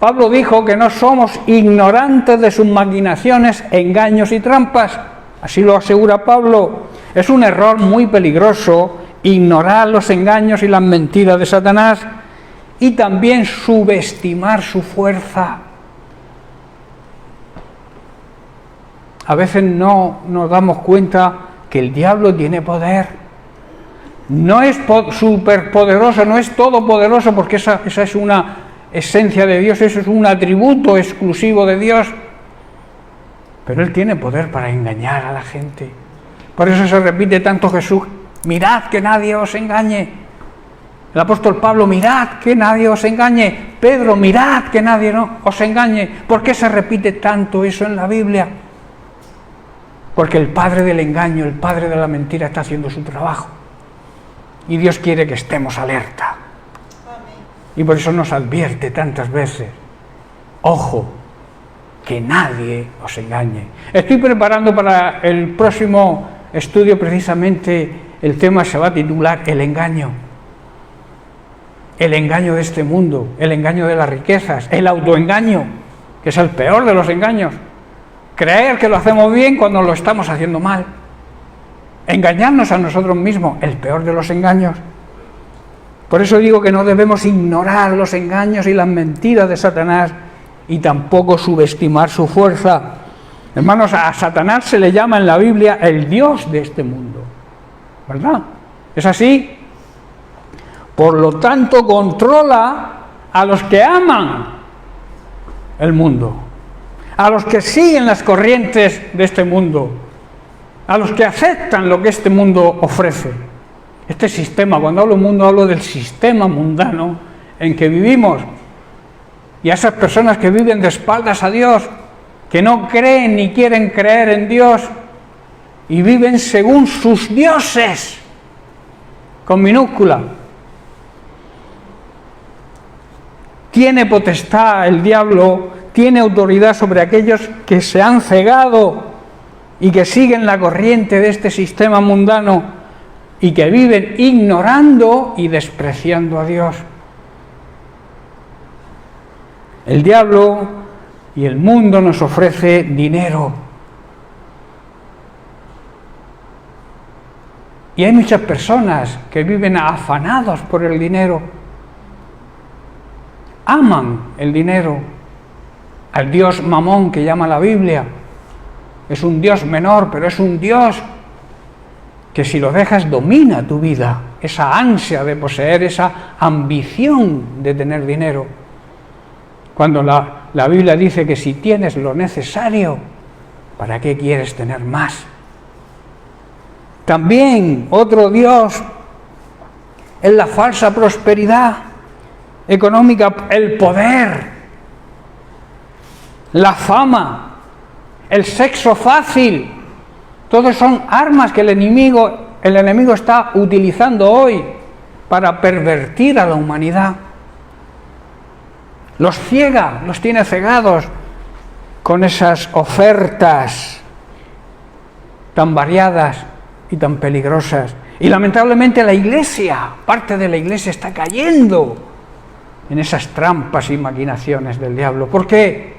Pablo dijo que no somos ignorantes de sus maquinaciones, engaños y trampas. Así lo asegura Pablo. Es un error muy peligroso ignorar los engaños y las mentiras de Satanás y también subestimar su fuerza. A veces no nos damos cuenta que el diablo tiene poder. No es superpoderoso, no es todopoderoso, porque esa es una esencia de Dios, eso es un atributo exclusivo de Dios. Pero Él tiene poder para engañar a la gente. Por eso se repite tanto Jesús: mirad que nadie os engañe. El apóstol Pablo: mirad que nadie os engañe. Pedro: mirad que nadie os engañe. ¿Por qué se repite tanto eso en la Biblia? Porque el padre del engaño, el padre de la mentira, está haciendo su trabajo. Y Dios quiere que estemos alerta. Y por eso nos advierte tantas veces: ojo, que nadie os engañe. Estoy preparando para el próximo estudio precisamente el tema, se va a titular El engaño. El engaño de este mundo, el engaño de las riquezas, el autoengaño, que es el peor de los engaños. Creer que lo hacemos bien cuando lo estamos haciendo mal. Engañarnos a nosotros mismos, el peor de los engaños. Por eso digo que no debemos ignorar los engaños y las mentiras de Satanás y tampoco subestimar su fuerza. Hermanos, a Satanás se le llama en la Biblia el Dios de este mundo, ¿verdad? ¿Es así? Por lo tanto, controla a los que aman el mundo, a los que siguen las corrientes de este mundo, a los que aceptan lo que este mundo ofrece. Este sistema, cuando hablo mundo, hablo del sistema mundano en que vivimos. Y a esas personas que viven de espaldas a Dios, que no creen ni quieren creer en Dios y viven según sus dioses, con minúscula. Tiene potestad el diablo, tiene autoridad sobre aquellos que se han cegado y que siguen la corriente de este sistema mundano y que viven ignorando y despreciando a Dios. El diablo y el mundo nos ofrece dinero. Y hay muchas personas que viven afanados por el dinero. Aman el dinero. Al dios Mamón, que llama la Biblia. Es un dios menor, pero es un dios que si lo dejas domina tu vida. Esa ansia de poseer, esa ambición de tener dinero. Cuando la Biblia dice que si tienes lo necesario, ¿para qué quieres tener más? También otro dios es la falsa prosperidad económica, el poder, la fama, el sexo fácil. Todos son armas que el enemigo está utilizando hoy para pervertir a la humanidad. Los ciega, los tiene cegados con esas ofertas tan variadas y tan peligrosas. Y lamentablemente la Iglesia, parte de la Iglesia está cayendo en esas trampas y maquinaciones del diablo. ¿Por qué?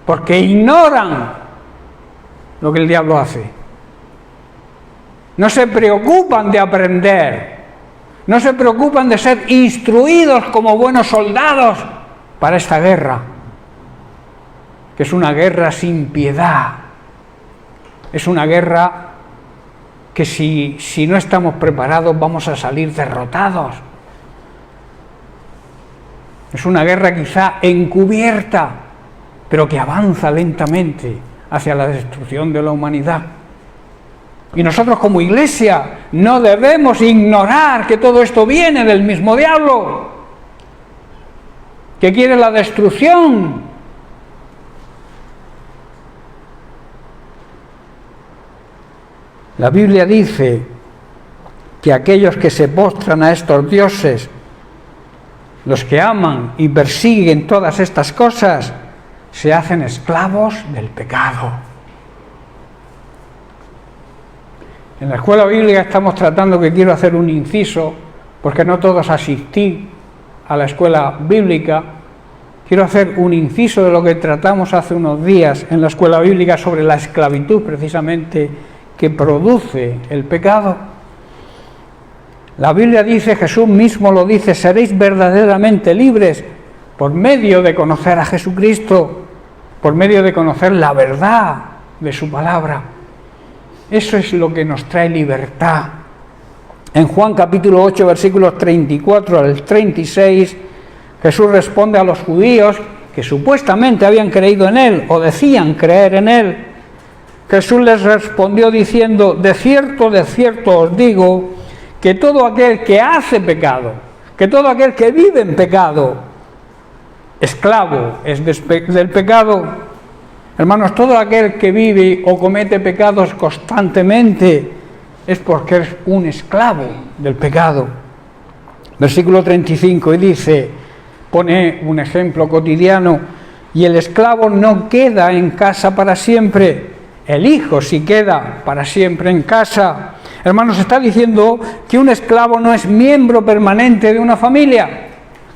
Porque ignoran lo que el diablo hace. No se preocupan de aprender. No se preocupan de ser instruidos como buenos soldados para esta guerra, que es una guerra sin piedad. Es una guerra que si no estamos preparados vamos a salir derrotados. Es una guerra quizá encubierta, pero que avanza lentamente hacia la destrucción de la humanidad. Y nosotros como Iglesia no debemos ignorar que todo esto viene del mismo diablo, que quiere la destrucción. La Biblia dice que aquellos que se postran a estos dioses, los que aman y persiguen todas estas cosas, se hacen esclavos del pecado. En la escuela bíblica estamos tratando, que quiero hacer un inciso, porque no todos asistí a la escuela bíblica. Quiero hacer un inciso de lo que tratamos hace unos días en la escuela bíblica sobre la esclavitud, precisamente, que produce el pecado. La Biblia dice, Jesús mismo lo dice, seréis verdaderamente libres por medio de conocer a Jesucristo, por medio de conocer la verdad de su palabra. Eso es lo que nos trae libertad. En Juan capítulo 8, versículos 34 al 36, Jesús responde a los judíos que supuestamente habían creído en Él o decían creer en Él. Jesús les respondió diciendo, de cierto os digo, que todo aquel que hace pecado, que todo aquel que vive en pecado, esclavo es del pecado. Hermanos, todo aquel que vive o comete pecados constantemente es porque es un esclavo del pecado. Versículo 35, y dice, pone un ejemplo cotidiano, y el esclavo no queda en casa para siempre, el hijo sí queda para siempre en casa. Hermanos, está diciendo que un esclavo no es miembro permanente de una familia.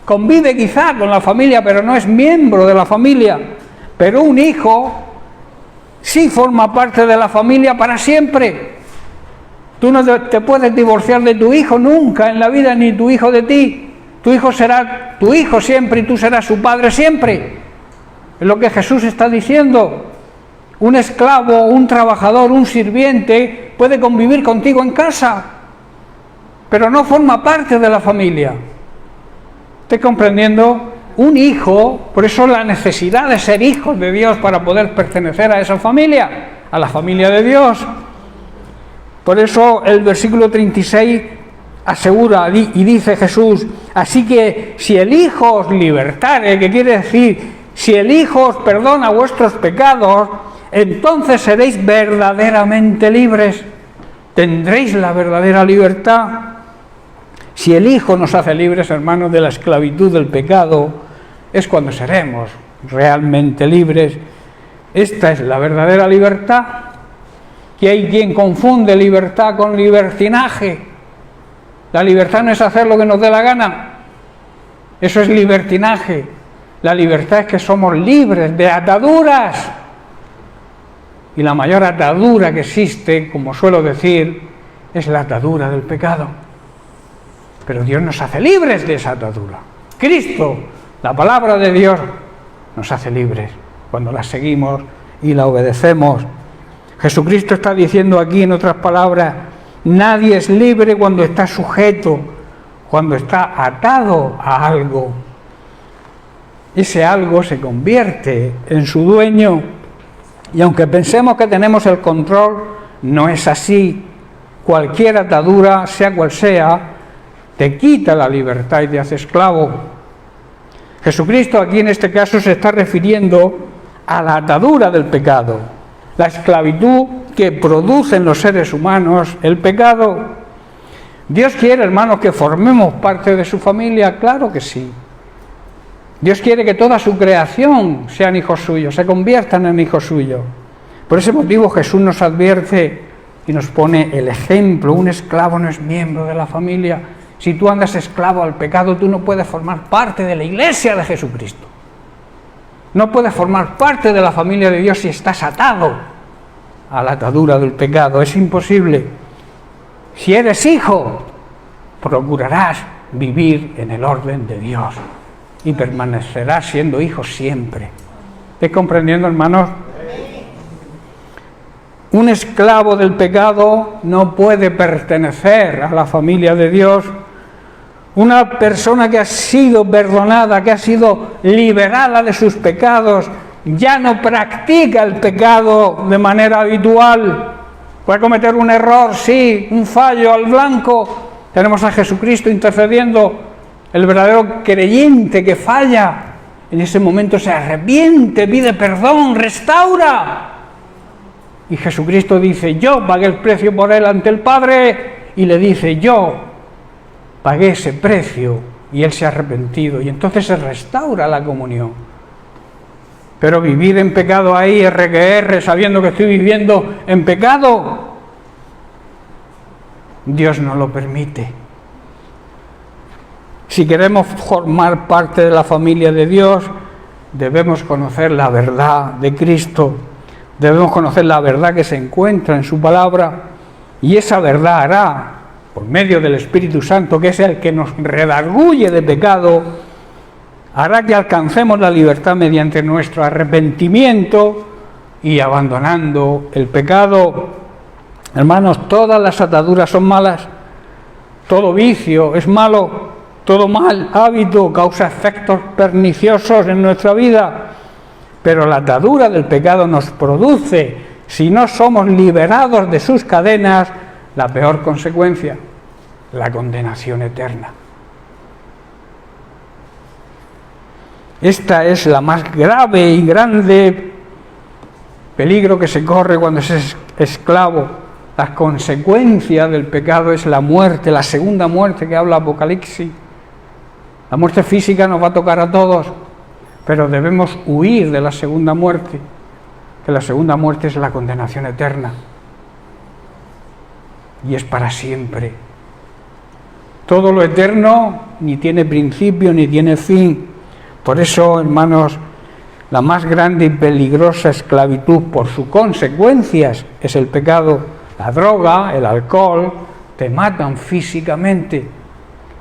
Convive quizá con la familia, pero no es miembro de la familia. Pero un hijo sí forma parte de la familia para siempre. Tú no te puedes divorciar de tu hijo nunca en la vida, ni tu hijo de ti. Tu hijo será tu hijo siempre y tú serás su padre siempre. Es lo que Jesús está diciendo. Un esclavo, un trabajador, un sirviente puede convivir contigo en casa, pero no forma parte de la familia. ¿Estás comprendiendo? Un hijo, por eso la necesidad de ser hijos de Dios para poder pertenecer a esa familia, a la familia de Dios. Por eso el versículo 36 asegura y dice Jesús, así que si el Hijo os libertare, que quiere decir, si el Hijo os perdona vuestros pecados, entonces seréis verdaderamente libres, tendréis la verdadera libertad. Si el Hijo nos hace libres, hermanos, de la esclavitud del pecado, es cuando seremos realmente libres. Esta es la verdadera libertad. Que hay quien confunde libertad con libertinaje. La libertad no es hacer lo que nos dé la gana. Eso es libertinaje. La libertad es que somos libres de ataduras. Y la mayor atadura que existe, como suelo decir, es la atadura del pecado. Pero Dios nos hace libres de esa atadura. Cristo, la palabra de Dios, nos hace libres cuando la seguimos y la obedecemos. Jesucristo está diciendo aquí, en otras palabras, nadie es libre cuando está sujeto, cuando está atado a algo. Ese algo se convierte en su dueño. Y aunque pensemos que tenemos el control, no es así. Cualquier atadura, sea cual sea, te quita la libertad y te hace esclavo. Jesucristo aquí en este caso se está refiriendo a la atadura del pecado, la esclavitud que produce en los seres humanos el pecado. Dios quiere, hermanos, que formemos parte de su familia, claro que sí. Dios quiere que toda su creación sean hijos suyos, se conviertan en hijos suyos. Por ese motivo Jesús nos advierte y nos pone el ejemplo: un esclavo no es miembro de la familia. Si tú andas esclavo al pecado, tú no puedes formar parte de la iglesia de Jesucristo. No puedes formar parte de la familia de Dios si estás atado a la atadura del pecado. Es imposible. Si eres hijo, procurarás vivir en el orden de Dios y permanecerás siendo hijo siempre. ¿Estáis comprendiendo, hermanos? Un esclavo del pecado no puede pertenecer a la familia de Dios. Una persona que ha sido perdonada, que ha sido liberada de sus pecados, ya no practica el pecado de manera habitual. Puede cometer un error, sí, un fallo al blanco. Tenemos a Jesucristo intercediendo. El verdadero creyente que falla, en ese momento se arrepiente, pide perdón, restaura. Y Jesucristo dice: yo pagué el precio por él ante el Padre. Y le dice: yo pagué ese precio, y él se ha arrepentido, y entonces se restaura la comunión. Pero vivir en pecado ahí, sabiendo que estoy viviendo en pecado, Dios no lo permite. Si queremos formar parte de la familia de Dios, debemos conocer la verdad de Cristo, debemos conocer la verdad que se encuentra en su palabra, y esa verdad hará, por medio del Espíritu Santo, que es el que nos redarguye de pecado, hará que alcancemos la libertad mediante nuestro arrepentimiento y abandonando el pecado. Hermanos, todas las ataduras son malas, todo vicio es malo, todo mal hábito causa efectos perniciosos en nuestra vida, pero la atadura del pecado nos produce, si no somos liberados de sus cadenas, la peor consecuencia: la condenación eterna. Esta es la más grave y grande peligro que se corre cuando se es esclavo. La consecuencia del pecado es la muerte, la segunda muerte que habla Apocalipsis. La muerte física nos va a tocar a todos, pero debemos huir de la segunda muerte, que la segunda muerte es la condenación eterna. Y es para siempre. Todo lo eterno ni tiene principio ni tiene fin. Por eso, hermanos, la más grande y peligrosa esclavitud por sus consecuencias es el pecado. La droga, el alcohol, te matan físicamente,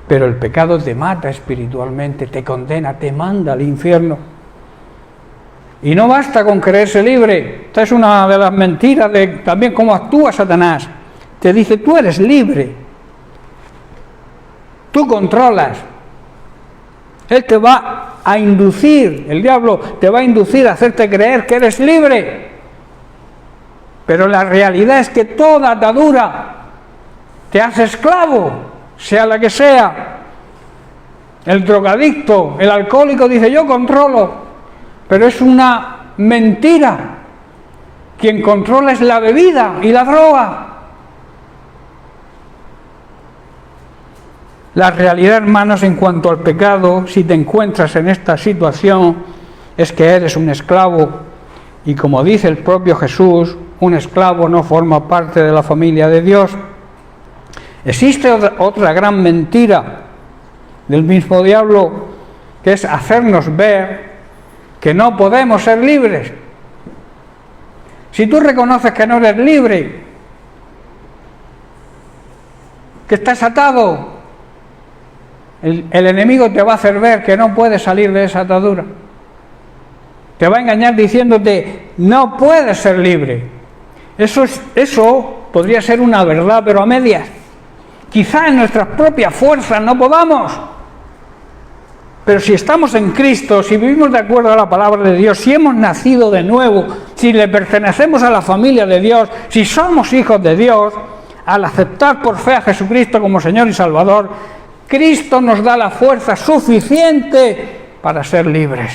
pero el pecado te mata espiritualmente, te condena, te manda al infierno. Y no basta con creerse libre. Esta es una de las mentiras de también cómo actúa Satanás. Te dice: tú eres libre, tú controlas. Él te va a inducir, el diablo te va a inducir a hacerte creer que eres libre. Pero la realidad es que toda atadura te hace esclavo, sea la que sea. El drogadicto, el alcohólico dice: yo controlo, pero es una mentira. Quien controla es la bebida y la droga. La realidad, hermanos, en cuanto al pecado, si te encuentras en esta situación, es que eres un esclavo. Y como dice el propio Jesús, un esclavo no forma parte de la familia de Dios. Existe otra gran mentira del mismo diablo, que es hacernos ver que no podemos ser libres. Si tú reconoces que no eres libre, que estás atado, el enemigo te va a hacer ver que no puedes salir de esa atadura. Te va a engañar diciéndote: no puedes ser libre. Eso podría ser una verdad, pero a medias. Quizá en nuestras propias fuerzas no podamos. Pero si estamos en Cristo, si vivimos de acuerdo a la palabra de Dios, si hemos nacido de nuevo, si le pertenecemos a la familia de Dios, si somos hijos de Dios, al aceptar por fe a Jesucristo como Señor y Salvador, Cristo nos da la fuerza suficiente para ser libres.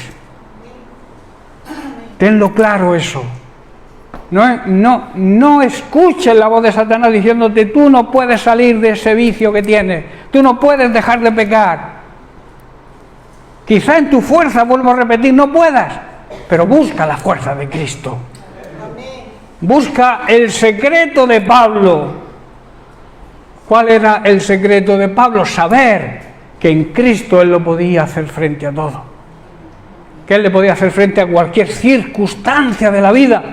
Tenlo claro eso. No escuches la voz de Satanás diciéndote: tú no puedes salir de ese vicio que tienes, tú no puedes dejar de pecar. Quizá en tu fuerza, vuelvo a repetir, no puedas, pero busca la fuerza de Cristo. Busca el secreto de Pablo. ¿Cuál era el secreto de Pablo? Saber que en Cristo él lo podía hacer frente a todo, que él le podía hacer frente a cualquier circunstancia de la vida.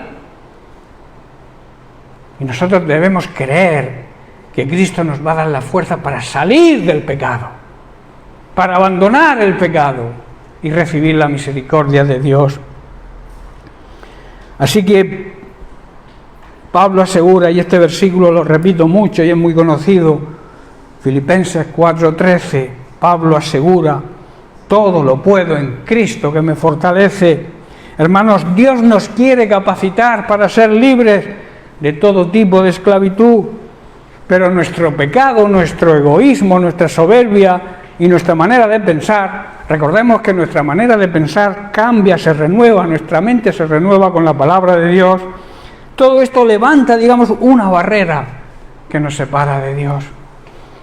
Y nosotros debemos creer que Cristo nos va a dar la fuerza para salir del pecado, para abandonar el pecado y recibir la misericordia de Dios. Así que Pablo asegura, y este versículo lo repito mucho y es muy conocido, Filipenses 4:13, Pablo asegura: todo lo puedo en Cristo que me fortalece. Hermanos, Dios nos quiere capacitar para ser libres de todo tipo de esclavitud, pero nuestro pecado, nuestro egoísmo, nuestra soberbia y nuestra manera de pensar, recordemos que nuestra manera de pensar cambia, se renueva, nuestra mente se renueva con la palabra de Dios. Todo esto levanta, digamos, una barrera que nos separa de Dios.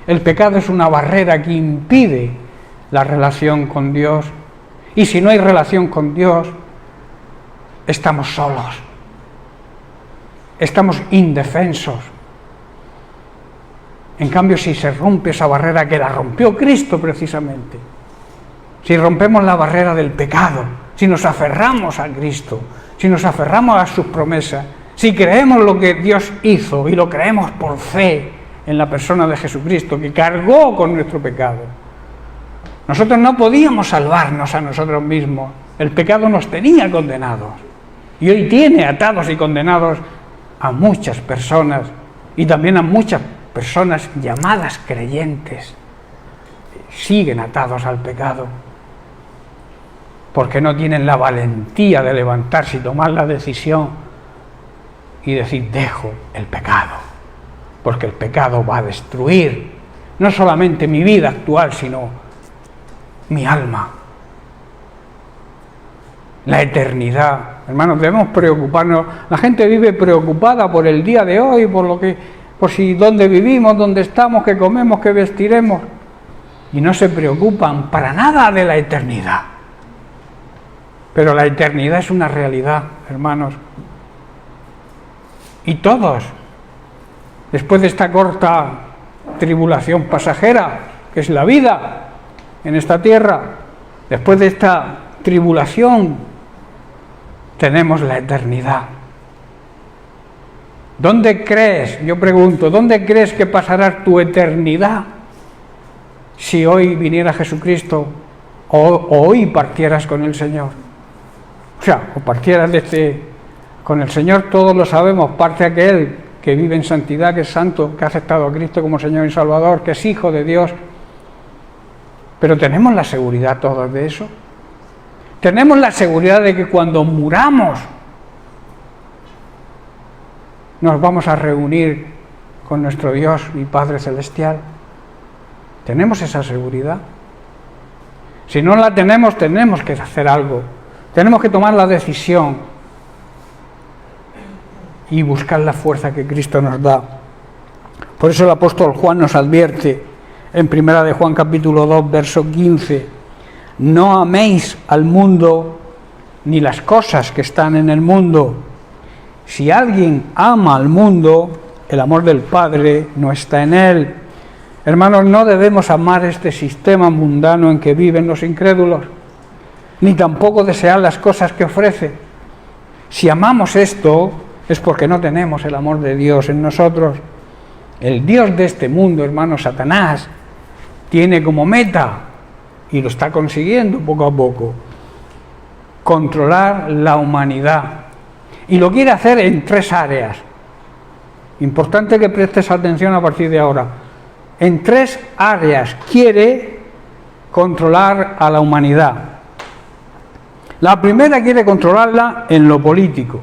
El pecado es una barrera que impide la relación con Dios. Y si no hay relación con Dios, estamos solos. Estamos indefensos. En cambio, si se rompe esa barrera que la rompió Cristo precisamente, si rompemos la barrera del pecado, si nos aferramos a Cristo, si nos aferramos a sus promesas, si creemos lo que Dios hizo y lo creemos por fe en la persona de Jesucristo, que cargó con nuestro pecado. Nosotros no podíamos salvarnos a nosotros mismos. El pecado nos tenía condenados. Y hoy tiene atados y condenados a muchas personas, y también a muchas personas llamadas creyentes. Siguen atados al pecado, porque no tienen la valentía de levantarse y tomar la decisión y decir: dejo el pecado, porque el pecado va a destruir no solamente mi vida actual, sino mi alma, la eternidad. Hermanos, debemos preocuparnos. La gente vive preocupada por el día de hoy, por si dónde vivimos, dónde estamos, qué comemos, qué vestiremos, y no se preocupan para nada de la eternidad. Pero la eternidad es una realidad, hermanos. Y todos, después de esta corta tribulación pasajera, que es la vida en esta tierra, después de esta tribulación, tenemos la eternidad. ¿Dónde crees, yo pregunto, dónde crees que pasará tu eternidad si hoy viniera Jesucristo o hoy partieras con el Señor? O sea, o partieras con el Señor, todos lo sabemos, parte aquel que vive en santidad, que es santo, que ha aceptado a Cristo como Señor y Salvador, que es Hijo de Dios. Pero ¿tenemos la seguridad todos de eso? ¿Tenemos la seguridad de que cuando muramos nos vamos a reunir con nuestro Dios y Padre Celestial? ¿Tenemos esa seguridad? Si no la tenemos, tenemos que hacer algo. Tenemos que tomar la decisión y buscar la fuerza que Cristo nos da. Por eso el apóstol Juan nos advierte en 1 de Juan capítulo 2, verso 15: no améis al mundo ni las cosas que están en el mundo. Si alguien ama al mundo, el amor del Padre no está en él. Hermanos, no debemos amar este sistema mundano en que viven los incrédulos, ni tampoco desear las cosas que ofrece. Si amamos esto, es porque no tenemos el amor de Dios en nosotros. El Dios de este mundo, hermanos, Satanás, tiene como meta, y lo está consiguiendo poco a poco, controlar la humanidad. Y lo quiere hacer en 3 áreas. Importante que prestes atención a partir de ahora. En 3 áreas quiere controlar a la humanidad. La primera quiere controlarla en lo político.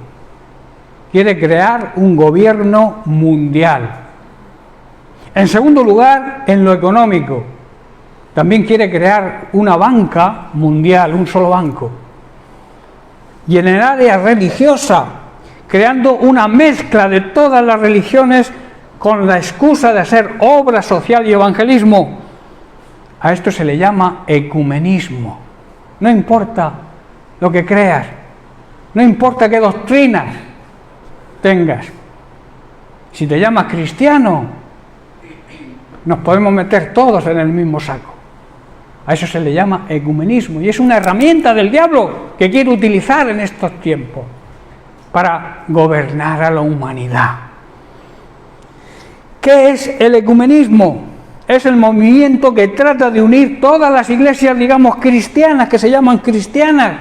Quiere crear un gobierno mundial. En segundo lugar, en lo económico. también quiere crear una banca mundial, un solo banco. Y en el área religiosa, creando una mezcla de todas las religiones con la excusa de hacer obra social y evangelismo. A esto se le llama ecumenismo. No importa lo que creas, no importa qué doctrinas tengas. Si te llamas cristiano, nos podemos meter todos en el mismo saco. A eso se le llama ecumenismo y es una herramienta del diablo que quiere utilizar en estos tiempos para gobernar a la humanidad. ¿Qué es el ecumenismo? Es el movimiento que trata de unir todas las iglesias, digamos, cristianas, que se llaman cristianas,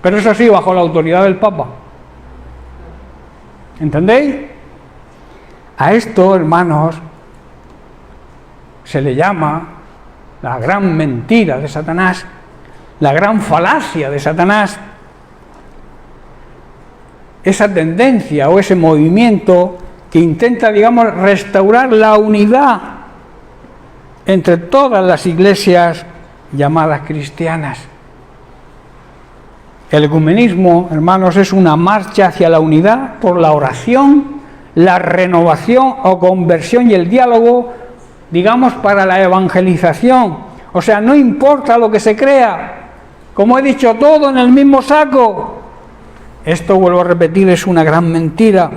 pero eso sí, bajo la autoridad del Papa. ¿Entendéis? A esto, hermanos, se le llama la gran mentira de Satanás, la gran falacia de Satanás, esa tendencia o ese movimiento que intenta, digamos, restaurar la unidad entre todas las iglesias llamadas cristianas. El ecumenismo, hermanos, es una marcha hacia la unidad por la oración, la renovación o conversión y el diálogo, digamos, para la evangelización. O sea, no importa lo que se crea, como he dicho, todo en el mismo saco. Esto, vuelvo a repetir, es una gran mentira.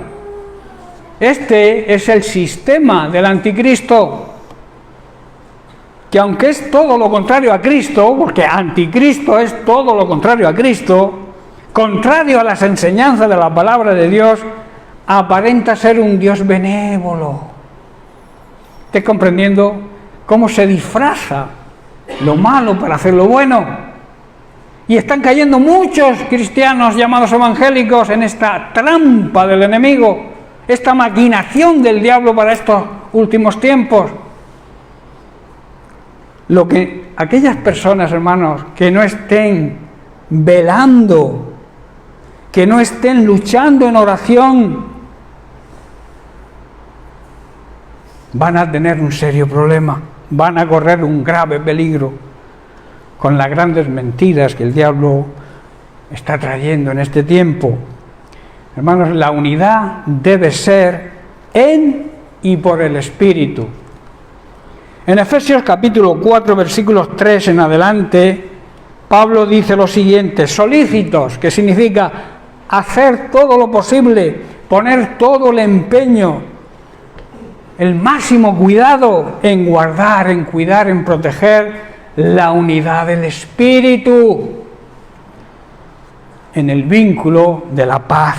Este es el sistema del anticristo, que aunque es todo lo contrario a Cristo, porque anticristo es todo lo contrario a Cristo, contrario a las enseñanzas de la palabra de Dios, aparenta ser un Dios benévolo. ¿Estás comprendiendo cómo se disfraza lo malo para hacer lo bueno? Y están cayendo muchos cristianos llamados evangélicos en esta trampa del enemigo, esta maquinación del diablo para estos últimos tiempos. Lo que aquellas personas, hermanos, que no estén velando, que no estén luchando en oración, van a tener un serio problema, van a correr un grave peligro con las grandes mentiras que el diablo está trayendo en este tiempo. Hermanos, la unidad debe ser en y por el Espíritu. En Efesios capítulo 4, versículos 3 en adelante, Pablo dice lo siguiente: solícitos, que significa hacer todo lo posible, poner todo el empeño, el máximo cuidado en guardar, en cuidar, en proteger la unidad del Espíritu, en el vínculo de la paz.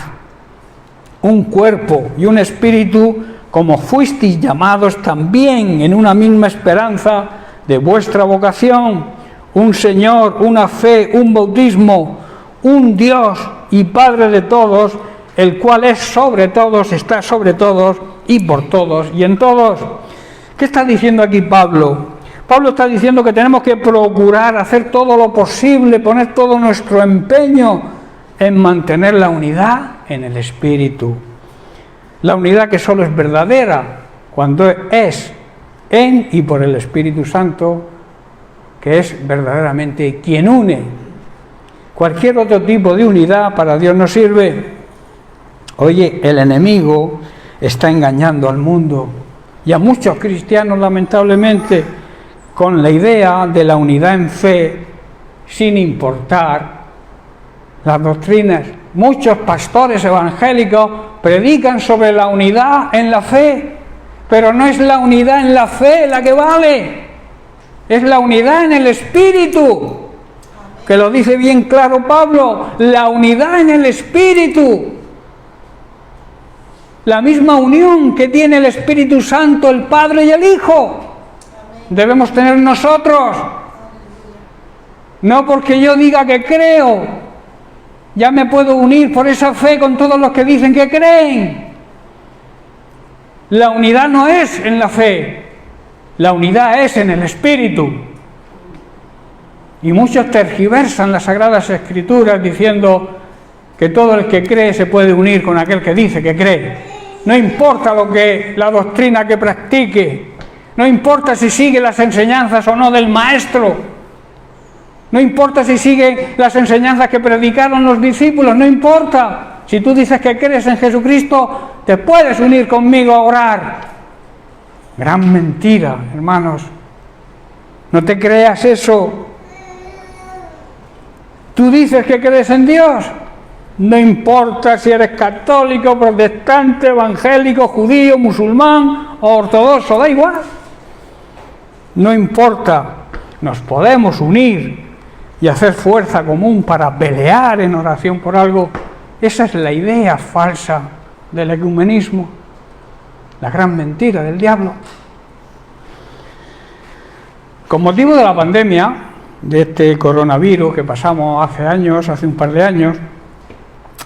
Un cuerpo y un espíritu, como fuisteis llamados también en una misma esperanza de vuestra vocación, un Señor, una fe, un bautismo, un Dios y Padre de todos, el cual es sobre todos, está sobre todos y por todos y en todos. ¿Qué está diciendo aquí Pablo? Pablo está diciendo que tenemos que procurar hacer todo lo posible, poner todo nuestro empeño en mantener la unidad en el Espíritu. La unidad que solo es verdadera cuando es en y por el Espíritu Santo, que es verdaderamente quien une. Cualquier otro tipo de unidad para Dios no sirve. Oye, el enemigo está engañando al mundo y a muchos cristianos, lamentablemente, con la idea de la unidad en fe, sin importar las doctrinas. Muchos pastores evangélicos predican sobre la unidad en la fe, pero no es la unidad en la fe la que vale, es la unidad en el Espíritu, que lo dice bien claro Pablo, la unidad en el Espíritu, la misma unión que tiene el Espíritu Santo, el Padre y el Hijo, debemos tener nosotros. No porque yo diga que creo, ya me puedo unir por esa fe con todos los que dicen que creen. La unidad no es en la fe, la unidad es en el Espíritu. Y muchos tergiversan las Sagradas Escrituras diciendo que todo el que cree se puede unir con aquel que dice que cree. No importa la doctrina que practique, No importa si sigue las enseñanzas o no del Maestro. No importa si sigue las enseñanzas que predicaron los discípulos. No importa. Si tú dices que crees en Jesucristo, te puedes unir conmigo a orar. Gran mentira, hermanos. No te creas eso. Tú dices que crees en Dios. No importa si eres católico, protestante, evangélico, judío, musulmán o ortodoxo, da igual. No importa. Nos podemos unir y hacer fuerza común para pelear en oración por algo. Esa es la idea falsa del ecumenismo, la gran mentira del diablo. Con motivo de la pandemia, de este coronavirus que pasamos hace un par de años,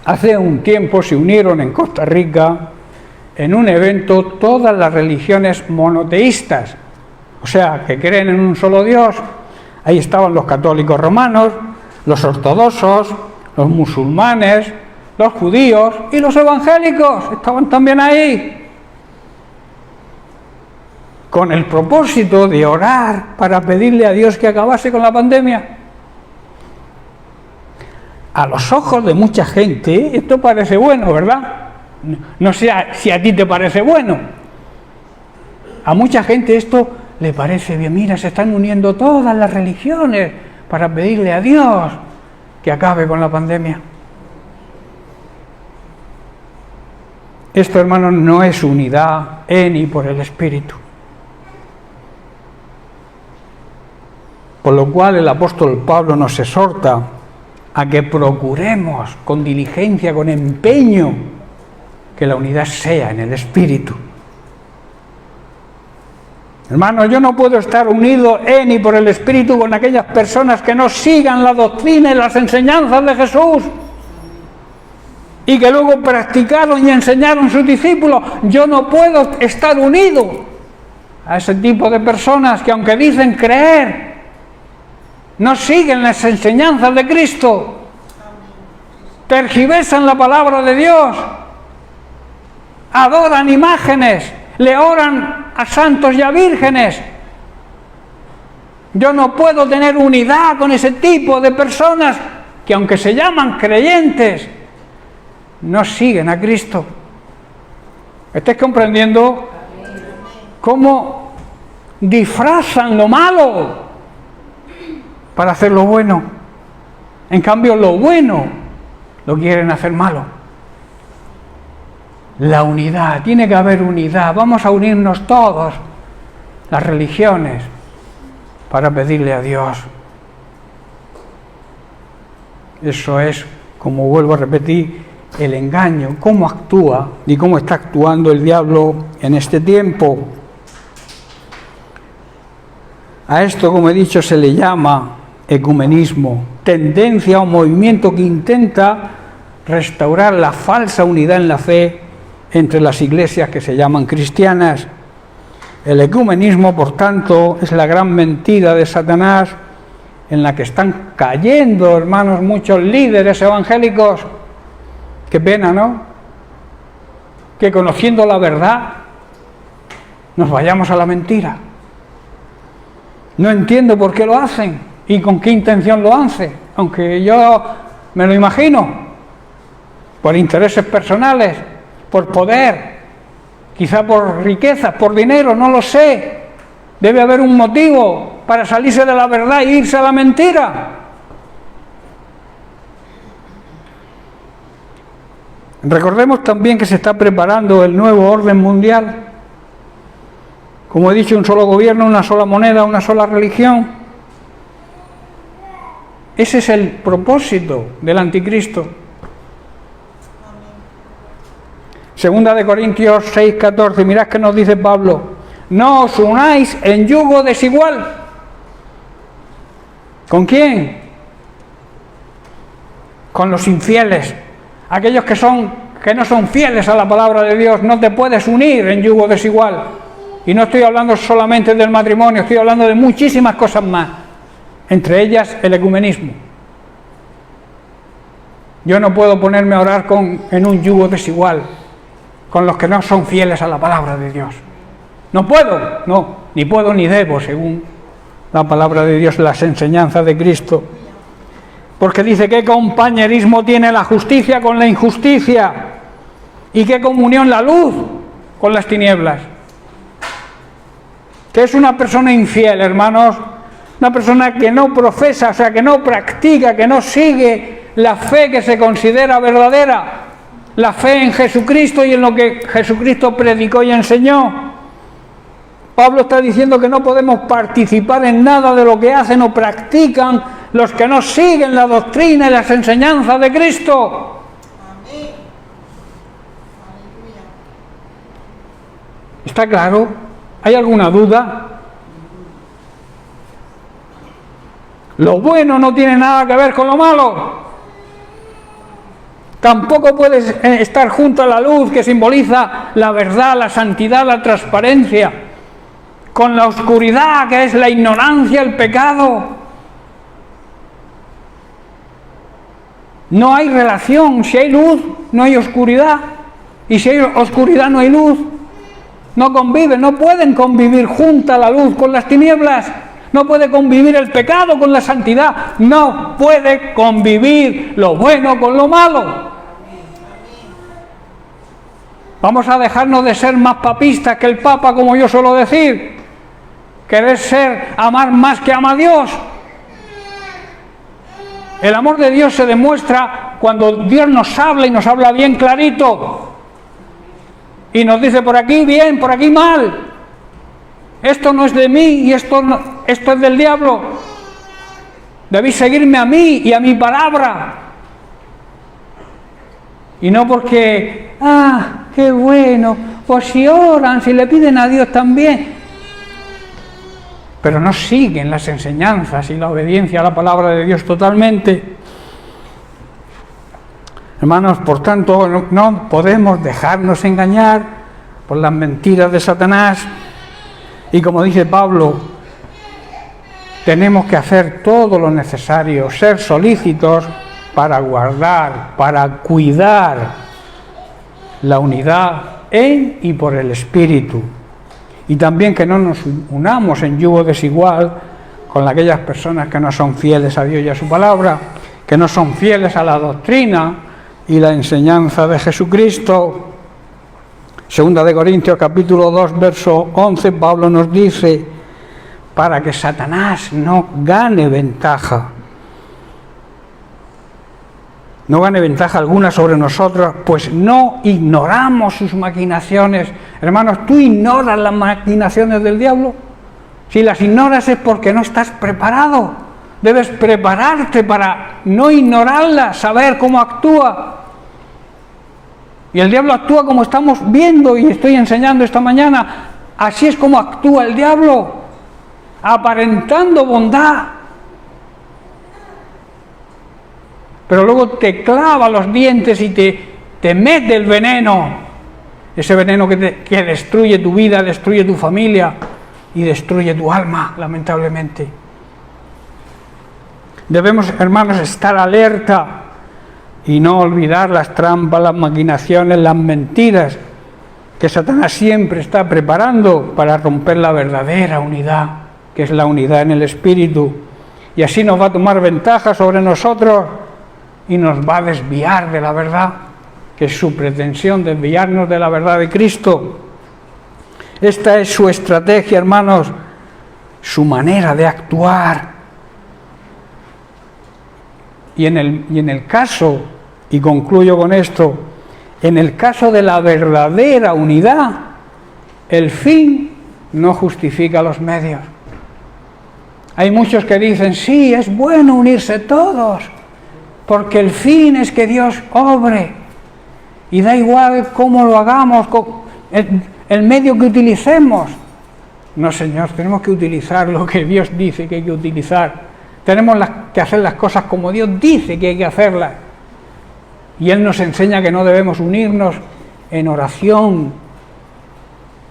hace un tiempo se unieron en Costa Rica en un evento todas las religiones monoteístas, o sea, que creen en un solo Dios. Ahí estaban los católicos romanos, los ortodoxos, los musulmanes, los judíos y los evangélicos, estaban también ahí, con el propósito de orar para pedirle a Dios que acabase con la pandemia. A los ojos de mucha gente esto parece bueno, ¿verdad? No sé si a ti te parece bueno. A mucha gente esto le parece bien. Mira, se están uniendo todas las religiones para pedirle a Dios que acabe con la pandemia. Esto, hermanos, no es unidad en y por el Espíritu. Por lo cual el apóstol Pablo nos exhorta a que procuremos con diligencia, con empeño, que la unidad sea en el Espíritu. Hermanos, yo no puedo estar unido en y por el Espíritu con aquellas personas que no sigan la doctrina y las enseñanzas de Jesús y que luego practicaron y enseñaron sus discípulos. Yo no puedo estar unido a ese tipo de personas que, aunque dicen creer, no siguen las enseñanzas de Cristo, tergiversan la palabra de Dios, adoran imágenes, le oran a santos y a vírgenes. Yo no puedo tener unidad con ese tipo de personas que, aunque se llaman creyentes, no siguen a Cristo. ¿Estáis comprendiendo cómo disfrazan lo malo para hacer lo bueno? En cambio, lo bueno lo quieren hacer malo. La unidad, tiene que haber unidad. Vamos a unirnos todos, las religiones, para pedirle a Dios. Eso es, como vuelvo a repetir, el engaño, cómo actúa y cómo está actuando el diablo en este tiempo. A esto, como he dicho, se le llama ecumenismo, tendencia o movimiento que intenta restaurar la falsa unidad en la fe entre las iglesias que se llaman cristianas. El ecumenismo, por tanto, es la gran mentira de Satanás en la que están cayendo, hermanos, muchos líderes evangélicos. Qué pena, ¿no? Que conociendo la verdad nos vayamos a la mentira. No entiendo por qué lo hacen y con qué intención lo hacen, aunque yo me lo imagino, por intereses personales, por poder, quizá por riquezas, por dinero, no lo sé. Debe haber un motivo para salirse de la verdad e irse a la mentira. Recordemos también que se está preparando el nuevo orden mundial. Como he dicho, un solo gobierno, una sola moneda, una sola religión. Ese es el propósito del anticristo. Segunda de Corintios 6:14, mirad que nos dice Pablo: no os unáis en yugo desigual. ¿Con quién? Con los infieles. Aquellos que no son fieles a la palabra de Dios. No te puedes unir en yugo desigual. Y no estoy hablando solamente del matrimonio, estoy hablando de muchísimas cosas más, entre ellas el ecumenismo. Yo no puedo ponerme a orar en un yugo desigual con los que no son fieles a la palabra de Dios. No puedo, no. ni puedo ni debo, según la palabra de Dios, las enseñanzas de Cristo. Porque dice, ¿qué compañerismo tiene la justicia con la injusticia? ¿Y qué comunión la luz con las tinieblas? ¿Qué es una persona infiel, hermanos? Una persona que no profesa, o sea, que no practica, que no sigue la fe que se considera verdadera, la fe en Jesucristo y en lo que Jesucristo predicó y enseñó. Pablo está diciendo que no podemos participar en nada de lo que hacen o practican los que no siguen la doctrina y las enseñanzas de Cristo. Amén. ¿Está claro? ¿Hay alguna duda? Lo bueno no tiene nada que ver con lo malo. Tampoco puedes estar junto a la luz que simboliza la verdad, la santidad, la transparencia, con la oscuridad que es la ignorancia, el pecado. No hay relación. Si hay luz, no hay oscuridad. Y si hay oscuridad, no hay luz. No conviven, no pueden convivir junta la luz con las tinieblas. No puede convivir el pecado con la santidad. No puede convivir lo bueno con lo malo. Vamos a dejarnos de ser más papistas que el Papa, como yo suelo decir. Querer amar más que ama a Dios. El amor de Dios se demuestra cuando Dios nos habla y nos habla bien clarito. Y nos dice por aquí bien, por aquí mal. Esto no es de mí y esto es del diablo. Debéis seguirme a mí y a mi palabra. Y no porque, qué bueno, pues si oran, si le piden a Dios también. Pero no siguen las enseñanzas y la obediencia a la palabra de Dios totalmente. Hermanos, por tanto, no podemos dejarnos engañar por las mentiras de Satanás. Y como dice Pablo, tenemos que hacer todo lo necesario, ser solícitos para guardar, para cuidar la unidad en y por el Espíritu. Y también que no nos unamos en yugo desigual con aquellas personas que no son fieles a Dios y a su palabra, que no son fieles a la doctrina y la enseñanza de Jesucristo. Segunda de Corintios capítulo 2 verso 11, Pablo nos dice, para que Satanás no gane ventaja alguna sobre nosotros, pues no ignoramos sus maquinaciones. Hermanos, ¿tú ignoras las maquinaciones del diablo? Si las ignoras es porque no estás preparado. Debes prepararte para no ignorarlas, saber cómo actúa. Y el diablo actúa como estamos viendo y estoy enseñando esta mañana. Así es como actúa el diablo, aparentando bondad. Pero luego te clava los dientes y te mete el veneno. Ese veneno que destruye tu vida, destruye tu familia y destruye tu alma, lamentablemente. Debemos, hermanos, estar alerta y no olvidar las trampas, las maquinaciones, las mentiras que Satanás siempre está preparando para romper la verdadera unidad, que es la unidad en el Espíritu. Y así nos va a tomar ventaja sobre nosotros y nos va a desviar de la verdad, que es su pretensión, desviarnos de la verdad de Cristo. Esta es su estrategia, hermanos, su manera de actuar. Y en el caso, y concluyo con esto, en el caso de la verdadera unidad, el fin no justifica los medios. Hay muchos que dicen, sí, es bueno unirse todos, porque el fin es que Dios obre, y da igual cómo lo hagamos, el medio que utilicemos. No, Señor, tenemos que utilizar lo que Dios dice que hay que utilizar. Tenemos que hacer las cosas como Dios dice que hay que hacerlas. Y Él nos enseña que no debemos unirnos en oración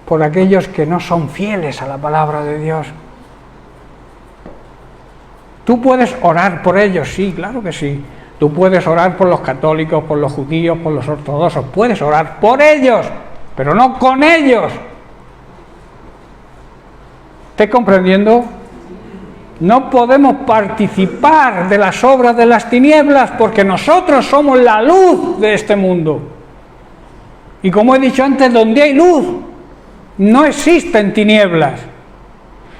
por aquellos que no son fieles a la palabra de Dios. Tú puedes orar por ellos, sí, claro que sí. Tú puedes orar por los católicos, por los judíos, por los ortodoxos. Puedes orar por ellos, pero no con ellos. ¿Estáis comprendiendo? No podemos participar de las obras de las tinieblas porque nosotros somos la luz de este mundo. Y como he dicho antes, donde hay luz, no existen tinieblas.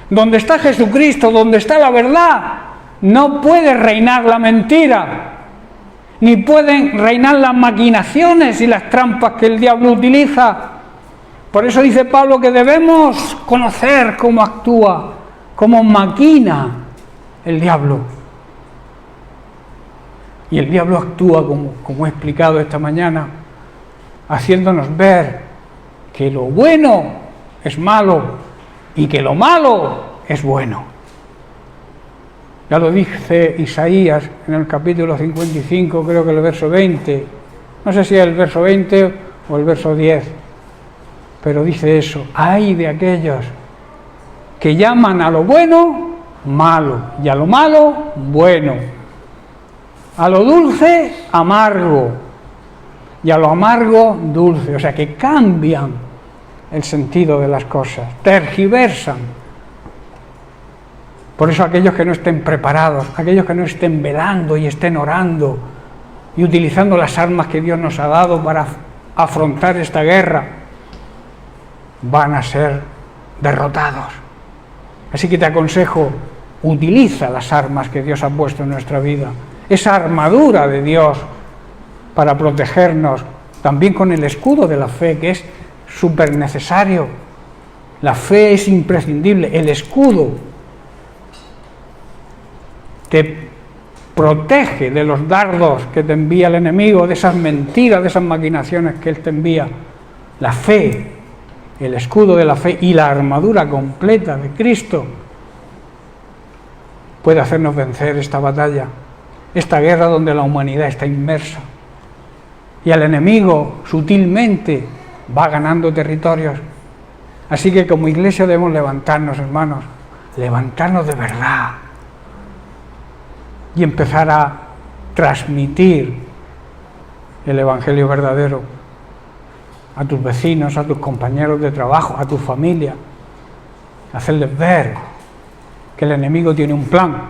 Donde está Jesucristo, donde está la verdad, no puede reinar la mentira, ni pueden reinar las maquinaciones y las trampas que el diablo utiliza. Por eso dice Pablo que debemos conocer cómo actúa, cómo maquina el diablo. Y el diablo actúa, como he explicado esta mañana, haciéndonos ver que lo bueno es malo y que lo malo es bueno. Ya lo dice Isaías en el capítulo 55, creo que el verso 20, no sé si es el verso 20 o el verso 10, pero dice eso: ay de aquellos que llaman a lo bueno malo y a lo malo bueno, a lo dulce amargo y a lo amargo dulce. O sea, que cambian el sentido de las cosas, tergiversan. Por eso aquellos que no estén preparados, aquellos que no estén velando y estén orando y utilizando las armas que Dios nos ha dado para afrontar esta guerra, van a ser derrotados. Así que te aconsejo, utiliza las armas que Dios ha puesto en nuestra vida, esa armadura de Dios para protegernos, también con el escudo de la fe, que es súper necesario. La fe es imprescindible, el escudo te protege de los dardos que te envía el enemigo, de esas mentiras, de esas maquinaciones que él te envía. La fe, el escudo de la fe y la armadura completa de Cristo puede hacernos vencer esta batalla, esta guerra donde la humanidad está inmersa. Y el enemigo sutilmente va ganando territorios. Así que como iglesia debemos levantarnos, hermanos, levantarnos de verdad y empezar a transmitir el evangelio verdadero a tus vecinos, a tus compañeros de trabajo, a tu familia, hacerles ver que el enemigo tiene un plan,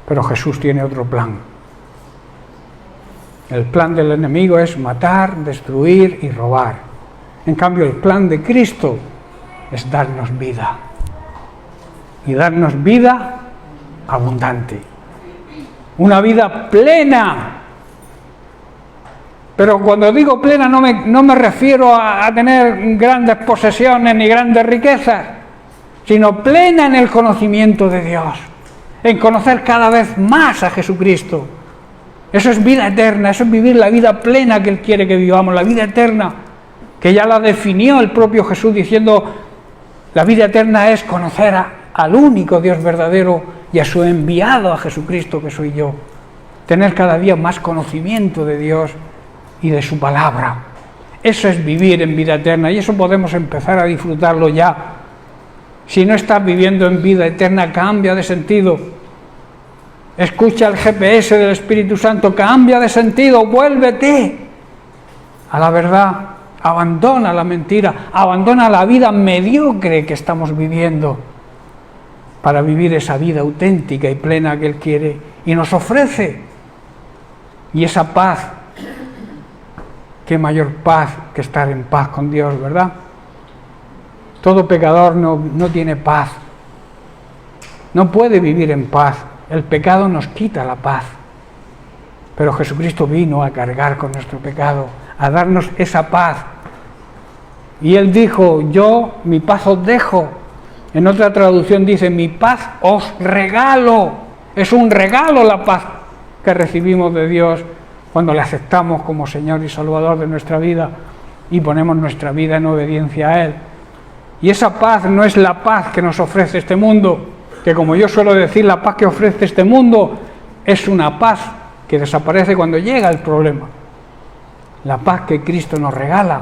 pero Jesús tiene otro plan. El plan del enemigo es matar, destruir y robar. En cambio, el plan de Cristo es darnos vida, y darnos vida abundante, una vida plena. Pero cuando digo plena no me refiero a tener grandes posesiones ni grandes riquezas, sino plena en el conocimiento de Dios, en conocer cada vez más a Jesucristo. Eso es vida eterna, eso es vivir la vida plena que Él quiere que vivamos, la vida eterna, que ya la definió el propio Jesús diciendo: la vida eterna es conocer al único Dios verdadero y a su enviado, a Jesucristo, que soy yo. Tener cada día más conocimiento de Dios y de su palabra. Eso es vivir en vida eterna, y eso podemos empezar a disfrutarlo ya. Si no estás viviendo en vida eterna, cambia de sentido. Escucha el GPS del Espíritu Santo, cambia de sentido, vuélvete a la verdad, abandona la mentira, abandona la vida mediocre que estamos viviendo para vivir esa vida auténtica y plena que Él quiere y nos ofrece. Y esa paz, qué mayor paz que estar en paz con Dios, ¿verdad? Todo pecador no tiene paz, no puede vivir en paz. El pecado nos quita la paz, pero Jesucristo vino a cargar con nuestro pecado, a darnos esa paz. Y Él dijo: yo mi paz os dejo. En otra traducción dice: mi paz os regalo. Es un regalo la paz que recibimos de Dios cuando le aceptamos como Señor y Salvador de nuestra vida y ponemos nuestra vida en obediencia a Él. Y esa paz no es la paz que nos ofrece este mundo, que, como yo suelo decir, la paz que ofrece este mundo es una paz que desaparece cuando llega el problema. La paz que Cristo nos regala,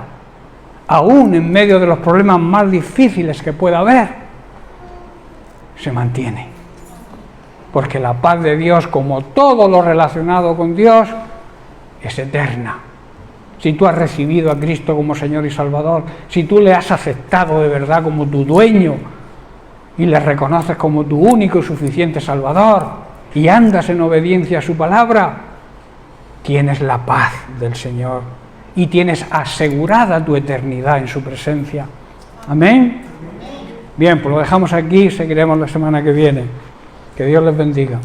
aún en medio de los problemas más difíciles que pueda haber, se mantiene. Porque la paz de Dios, como todo lo relacionado con Dios, es eterna. Si tú has recibido a Cristo como Señor y Salvador, si tú le has aceptado de verdad como tu dueño y le reconoces como tu único y suficiente Salvador y andas en obediencia a su palabra, tienes la paz del Señor y tienes asegurada tu eternidad en su presencia. Amén. Bien, pues lo dejamos aquí y seguiremos la semana que viene. Que Dios les bendiga.